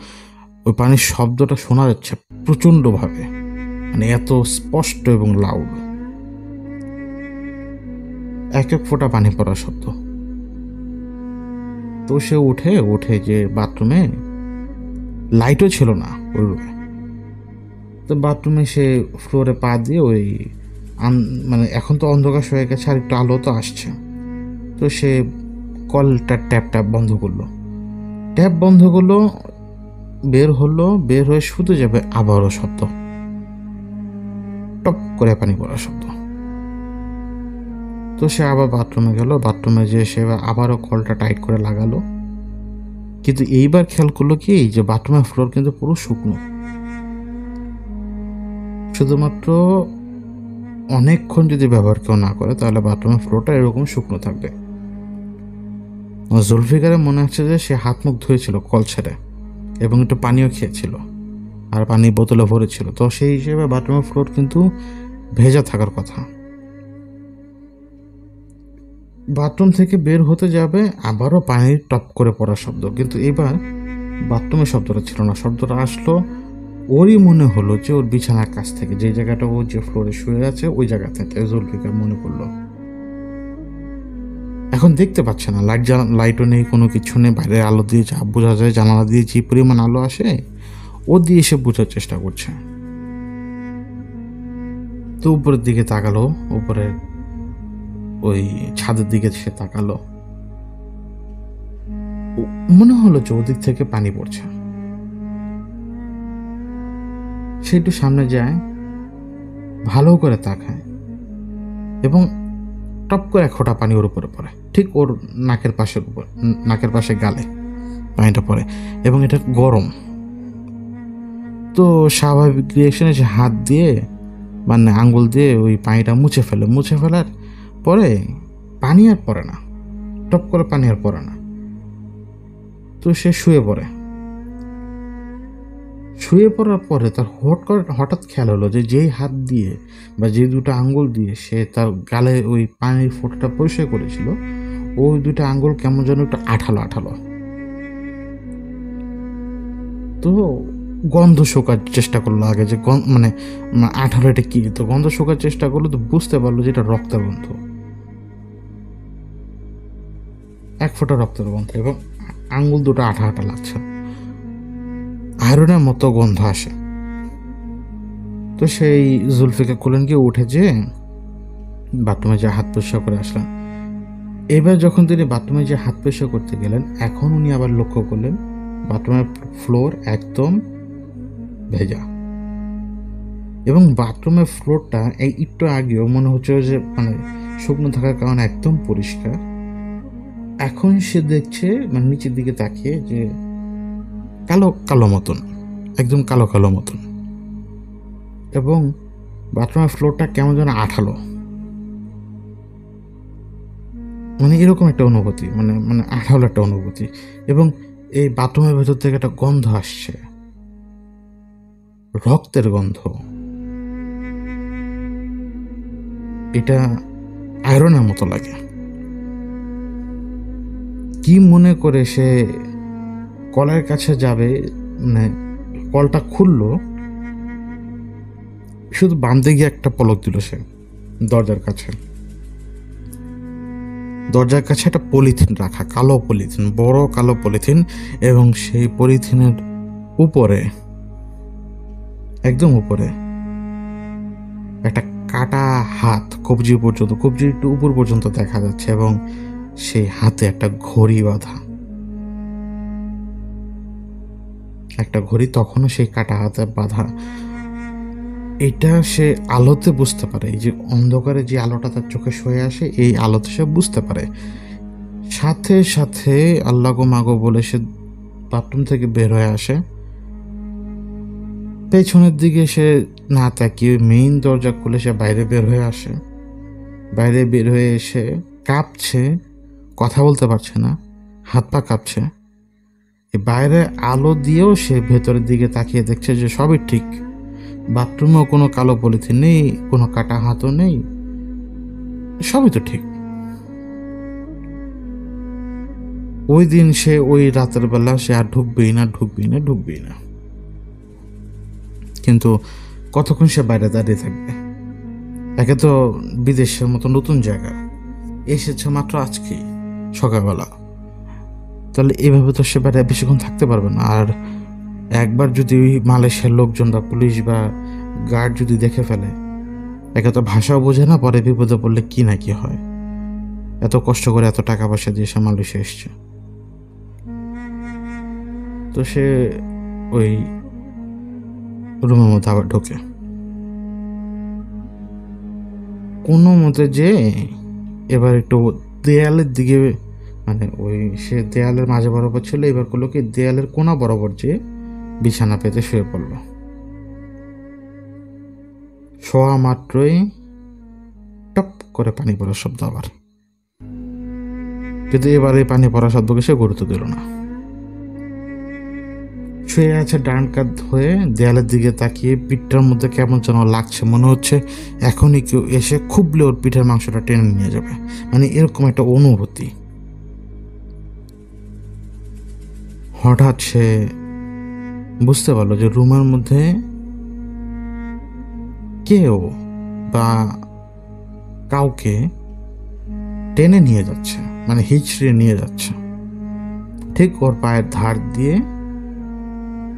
ওই পানির শব্দটা শোনা যাচ্ছে প্রচণ্ডভাবে, মানে এত স্পষ্ট এবং লাউড। এক এক ফোঁটা পানি পড়ার শব্দ। তো সে উঠে যে বাথরুমে লাইটও ছিল না ওই রুমে। তো বাথরুমে সে ফ্লোরে পা দিয়ে ওই মানে এখন তো অন্ধকার হয়ে গেছে, আর একটু আলো তো আসছে। তো সে কলটার ট্যাপ বন্ধ করলো, বের হয়ে শুতে যাবে, আবারও শব্দ, টপ করে পানি পড়ার শব্দ। তো সে আবার বাথরুমে গেল, বাথরুমে যেয়ে সে আবারও কলটা টাইট করে লাগালো। কিন্তু এইবার খেয়াল করলো কি যে বাথরুমের ফ্লোর কিন্তু পুরো শুকনো, শুধুমাত্র অনেকক্ষণ যদি ব্যবহার কেউ না করে তাহলে বাথরুমের ফ্লোরটা এরকম শুকনো থাকবে। জুলফিকারের মনে হচ্ছে যে সে হাত মুখ ধুয়েছিল কল ছেড়ে, এবং একটু পানিও খেয়েছিল, আর পানি বোতলে ভরেছিল। তো সেই হিসেবে বাথরুমের ফ্লোর কিন্তু ভেজা থাকার কথা। বাথরুম থেকে বের হতে যাবে, আবারও পানির টপ করে পড়ার শব্দ, কিন্তু এবার বাথরুমের শব্দটা ছিল না। শব্দটা আসলো ওরই মনে হলো যে ওর বিছানার কাছ থেকে, যে জায়গাটা ও যে ফ্লোরে শুয়ে আছে ওই জায়গা থেকে। জুলফিকার মনে করলো এখন দেখতে পাচ্ছে না, লাইটও নেই, কোনো কিছু নেই, বাইরের আলো দিয়ে যা বোঝা যায়, জানালা দিয়ে যে পরিমাণ আলো আসে ও দিয়ে সে বোঝার চেষ্টা করছে। তো উপরের দিকে তাকালো, উপরের ওই ছাদের দিকে সে তাকালো, মনে হলো যে ওদিক থেকে পানি পড়ছে। সে একটু সামনে যায়, ভালো করে তাকায় এবং টপ করে এক ফোঁটা পানি ওর উপরে পড়ে, ঠিক ওর নাকের পাশে গালে পানিটা পড়ে এবং এটা গরম। তো স্বাভাবিক রিয়েকশনে সে হাত দিয়ে মানে আঙ্গুল দিয়ে ওই পানিটা মুছে ফেলার পরে পানি আর পড়ে না, টপ করে পানি আর পড়ে না। তো সে শুয়ে পড়ার পরে তার হঠাৎ খেয়াল হলো যে যেই হাত দিয়ে বা যে দুটো আঙ্গুল দিয়ে সে তার গালে ওই পানির ফোঁটাটা পরিষ্কার করেছিল, ওই দুটো আঙ্গুল কেমন যেন একটু আঠালো। তো গন্ধ শোকার চেষ্টা করলো আগে, যে মানে আঠালো এটা কি। তো গন্ধ শোকার চেষ্টা করলো, তো বুঝতে পারলো যে এটা রক্তের গন্ধ, এক ফোঁটা রক্তের গন্ধ, এবং আঙ্গুল দুটো আঠা লাগছে, আয়রনের মতো গন্ধ আসে। তো সেই জুলফিকার কুলেন গিয়ে উঠে যেয়ে বাথরুমে যে হাত পরিষ্কার করে আসলেন। এবার যখন তিনি বাথরুমে যে হাত পরিষ্কার করতে গেলেন, এখন উনি আবার লক্ষ্য করলেন বাথরুমের ফ্লোর একদম ভেজা, এবং বাথরুমের ফ্লোরটা এই একটু আগেও মনে হচ্ছে যে মানে শুকনো থাকার কারণে একদম পরিষ্কার। এখন সে দেখছে মানে নিচের দিকে তাকিয়ে যে কালো মতন, একদম কালো মতন, এবং বাথরুমের ফ্লোরটা কেমন যেন আঠালো, মানে এরকম একটা অনুভূতি, মানে আঠালো একটা অনুভূতি। এবং এই বাথরুমের ভেতর থেকে একটা গন্ধ আসছে, রক্তের গন্ধ। এটা আয়রনের মতো লাগে। কি মনে করে সে কলের কাছে যাবে, মানে কলটা খুললো, শুধু বাঁধতে গিয়ে একটা পলক দিল সে দরজার কাছে একটা পলিথিন রাখা, কালো পলিথিন, বড় কালো পলিথিন, এবং সেই পলিথিনের উপরে একদম উপরে একটা কাটা হাত, কবজি একটু উপর পর্যন্ত দেখা যাচ্ছে, এবং সেই হাতে একটা ঘড়ি বাঁধা, একটা ঘড়ি তখনও সেই কাটা হাতে বাঁধা। এটা সে আলোতে বুঝতে পারে, এই যে অন্ধকারে যে আলোটা তার চোখে সয়ে আসে, এই আলোতে সে বুঝতে পারে। সাথে সাথে আল্লাহ গো মাগো বলে সে বাথরুম থেকে বের হয়ে আসে। পেছনের দিকে সে না তাকিয়ে মেইন দরজা খুলে সে বাইরে বের হয়ে আসে। বাইরে বের হয়ে এসে কাঁপছে, কথা বলতে পারছে না, হাত পা কাঁপছে। এই বাইরে আলো দিয়েও সে ভেতরের দিকে তাকিয়ে দেখছে যে সবই ঠিক, বাথরুমেও কোনো কালো পলিথিন নেই, কোনো কাটা হাতও নেই, সবই তো ঠিক। ওই দিন সে ওই রাতের বেলা সে আর ঢুকবেই না। কিন্তু কতক্ষণ সে বাইরে দাঁড়িয়ে থাকবে? একে তো বিদেশের মতো নতুন জায়গা, এসেছে মাত্র আজকেই সকালবেলা, তাহলে এভাবে তো সে বাইরে বেশিক্ষণ থাকতে পারবে না। আর একবার যদি মালয়েশিয়ার লোকজন বা পুলিশ বা গার্ড যদি দেখে ফেলে, একে তো ভাষাও বোঝে না, পরে বিপদে পড়লে কি না কি হয়। এত কষ্ট করে এত টাকা পয়সা দিয়ে সে মালয়েশিয়া এসছে। তো সে ওই রুমের মধ্যে আবার ঢোকে, কোনো মতে যে এবার একটু দেয়ালের দিকে, মানে ওই সে দেয়ালের মাঝে বরাবর ছিল, এবার করলো কি দেয়ালের কোনা বরাবর যে বিছানা পেতে শুয়ে পড়ল। শোয়া মাত্রই টপ করে পানি পড়ার শব্দ আবার, কিন্তু এবার এই পানি পড়ার শব্দকে সে গুরুত্ব দিল না। শুয়ে আছে ডান কাঁধ হয়ে, দেয়ালের দিকে তাকিয়ে, পিঠটার মধ্যে কেমন যেন লাগছে, মনে হচ্ছে এখনই কেউ এসে খুবলে ওর পিঠের মাংসটা টেনে নিয়ে যাবে, মানে এরকম একটা অনুভূতি। হঠাৎ সে বুঝতে পারলো যে রুমের মধ্যে কেউ বা কাউকে টেনে নিয়ে যাচ্ছে। মানে হিচড়ে নিয়ে যাচ্ছে, ঠিক ওর পায়ের ধার দিয়ে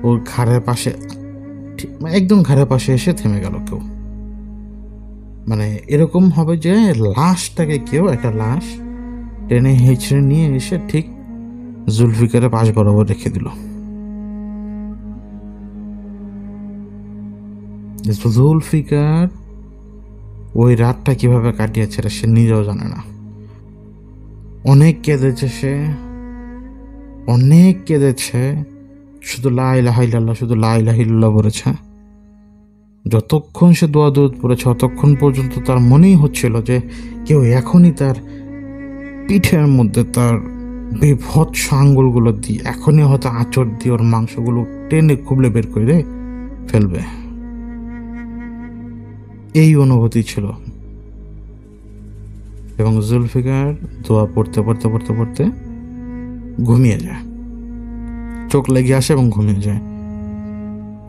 ওর ঘাড়ের পাশে, মানে একদম ঘাড়ের পাশে এসে থেমে গেল কেউ। মানে এরকম হবে যে লাশটাকে কেউ, একটা লাশ টেনে হিচড়ে নিয়ে এসে ঠিক জুলফিকারের পাশ বরাবর রেখে দিল। জুলফিকার ওই রাতটা কিভাবে কাটিয়েছে সে নিজেও জানে না। অনেক কেঁদেছে সে, অনেক কেঁদেছে, শুধু লা ইলাহা ইল্লাল্লাহ, শুধু লা ইলাহা ইল্লাল্লাহ বলেছে। যতক্ষণ সে দোয়া দরুদ পড়েছে ততক্ষণ পর্যন্ত তার মনেই হচ্ছিল যে কেউ এখনই তার পিঠের মধ্যে তার বিভৎস আঙ্গুলগুলো দিয়ে এখনই হয়তো আঁচড় দিয়ে ওর মাংসগুলো টেনে খুবলে বের করে ফেলবে। এই অনুভূতি ছিল। এবং জুলফিকার দোয়া পড়তে পড়তে পড়তে পড়তে ঘুমিয়ে যায়, চোখ লেগে আসে এবং ঘুমিয়ে যায়।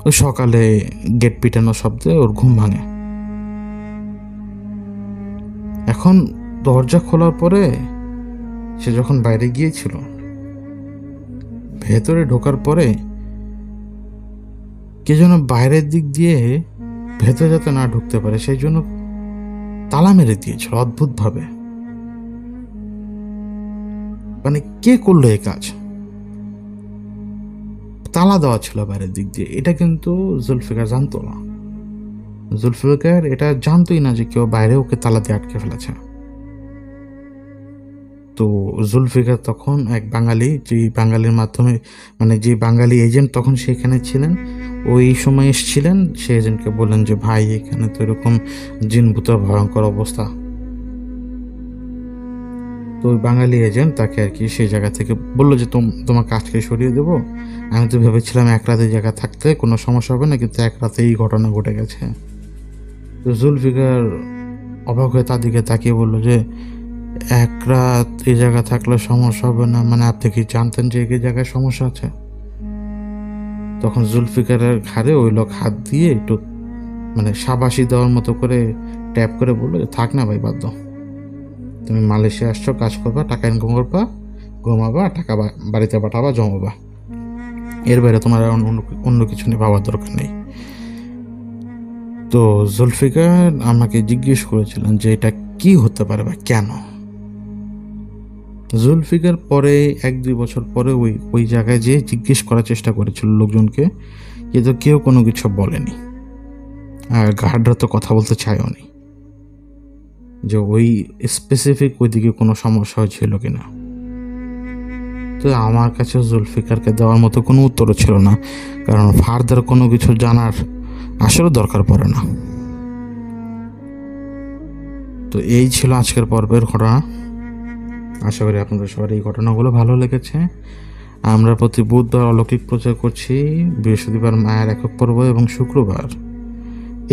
ওই সকালে গেট পিটানোর শব্দে ওর ঘুম ভাঙে। এখন দরজা খোলার পরে সে যখন বাইরে গিয়েছিল, ভেতরে ঢোকার পরে কে যেন বাইরের দিক দিয়ে ভেতরে যাতে না ঢুকতে পারে সেই জন্য তালা মেরে দিয়েছিল অদ্ভুতভাবে। মানে কে করলো এই কাজ? তালা দেওয়া ছিল বাইরের দিক দিয়ে, এটা কিন্তু জুলফিকার জানতো না। জুলফিকার এটা জানতোই না যে কেউ বাইরে ওকে তালা দিয়ে আটকে ফেলেছে। তো জুলফিকার তখন এক বাঙালি, যে বাঙালির মাধ্যমে, মানে যে বাঙালি এজেন্ট তখন সেখানে ছিলেন, ওই সময় এসেছিলেন, সে এজেন্টকে বললেন যে ভাই এখানে তো এরকম জিনভূতের ভয়ঙ্কর অবস্থা। তো ওই বাঙালি এজেন্ট তাকে আর কি সেই জায়গা থেকে বললো যে তোমার কাজকে সরিয়ে দেবো। আমি তো ভেবেছিলাম এক রাতে জায়গা থাকতে কোনো সমস্যা হবে না, কিন্তু এক রাতে এই ঘটনা ঘটে গেছে। তো জুলফিকার অবাক হয়ে তার দিকে তাকিয়ে বললো যে এক রাত এই জায়গা থাকলে সমস্যা হবে না, মানে আপনি কি জানতেন যে এই জায়গায় সমস্যা আছে? তখন জুলফিকারের ঘাড়ে ওই লোক হাত দিয়ে একটু মানে শাবাশি দেওয়ার মতো করে ট্যাপ করে বললো যে থাক না ভাই, বাদ দাও, তুমি মালয়েশিয়া আসছো, কাজ করবা, টাকা ইনকাম করবা, ঘুমাবা, টাকা বাড়িতে পাঠাবা, জমাবা, এর বাইরে তোমার অন্য কিছু নিয়ে ভাবার দরকার নেই। তো জুলফিকার আমাকে জিজ্ঞেস করেছিলেন যে এটা কি হতে পারে বা কেন। জুলফিকার পরে 1-2 বছর পরে ওই জায়গায় যেয়ে জিজ্ঞেস করার চেষ্টা করেছিল লোকজনকে, কিন্তু কেউ কোনো কিছু বলেনি। আর গার্ডরা তো কথা বলতে চায়ও নি যে ওই স্পেসিফিক ওইদিকে কোনো সমস্যা হয়েছিল কিনা। তো আমার কাছে জুলফিকারকে দেওয়ার মতো কোনো উত্তরও ছিল না, কারণ ফার্দার কোনো কিছু জানার আসলে দরকার পড়ে না। তো এই ছিল আজকের পর্বের ঘটনা। আশা করি আপনাদের সবার এই ঘটনাগুলো ভালো লেগেছে। আমরা প্রতি বুধবার অলৌকিক প্রচার করছি, বৃহস্পতিবার মায়ের একক পর্ব এবং শুক্রবার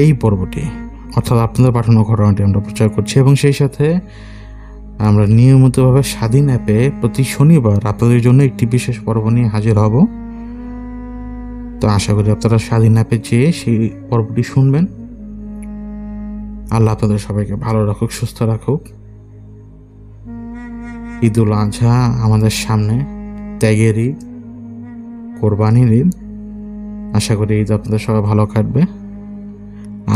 এই পর্বটি অর্থাৎ আপনাদের পাঠানো ঘটনাটি আমরা প্রচার করছি। এবং সেই সাথে আমরা নিয়মিতভাবে স্বাধীন অ্যাপে প্রতি শনিবার আপনাদের জন্য একটি বিশেষ পর্ব নিয়ে হাজির হব। তো আশা করি আপনারা স্বাধীন অ্যাপে যেয়ে সেই পর্বটি শুনবেন। আল্লাহ আপনাদের সবাইকে ভালো রাখুক, সুস্থ রাখুক। ঈদুল আজহা আমাদের সামনে, ত্যাগের ঈদ, কোরবানির ঈদ। আশা করি ঈদ আপনাদের সবাই ভালো কাটবে।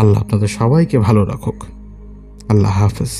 আল্লাহ আপনাদের সবাইকে ভালো রাখুক। আল্লাহ হাফেজ।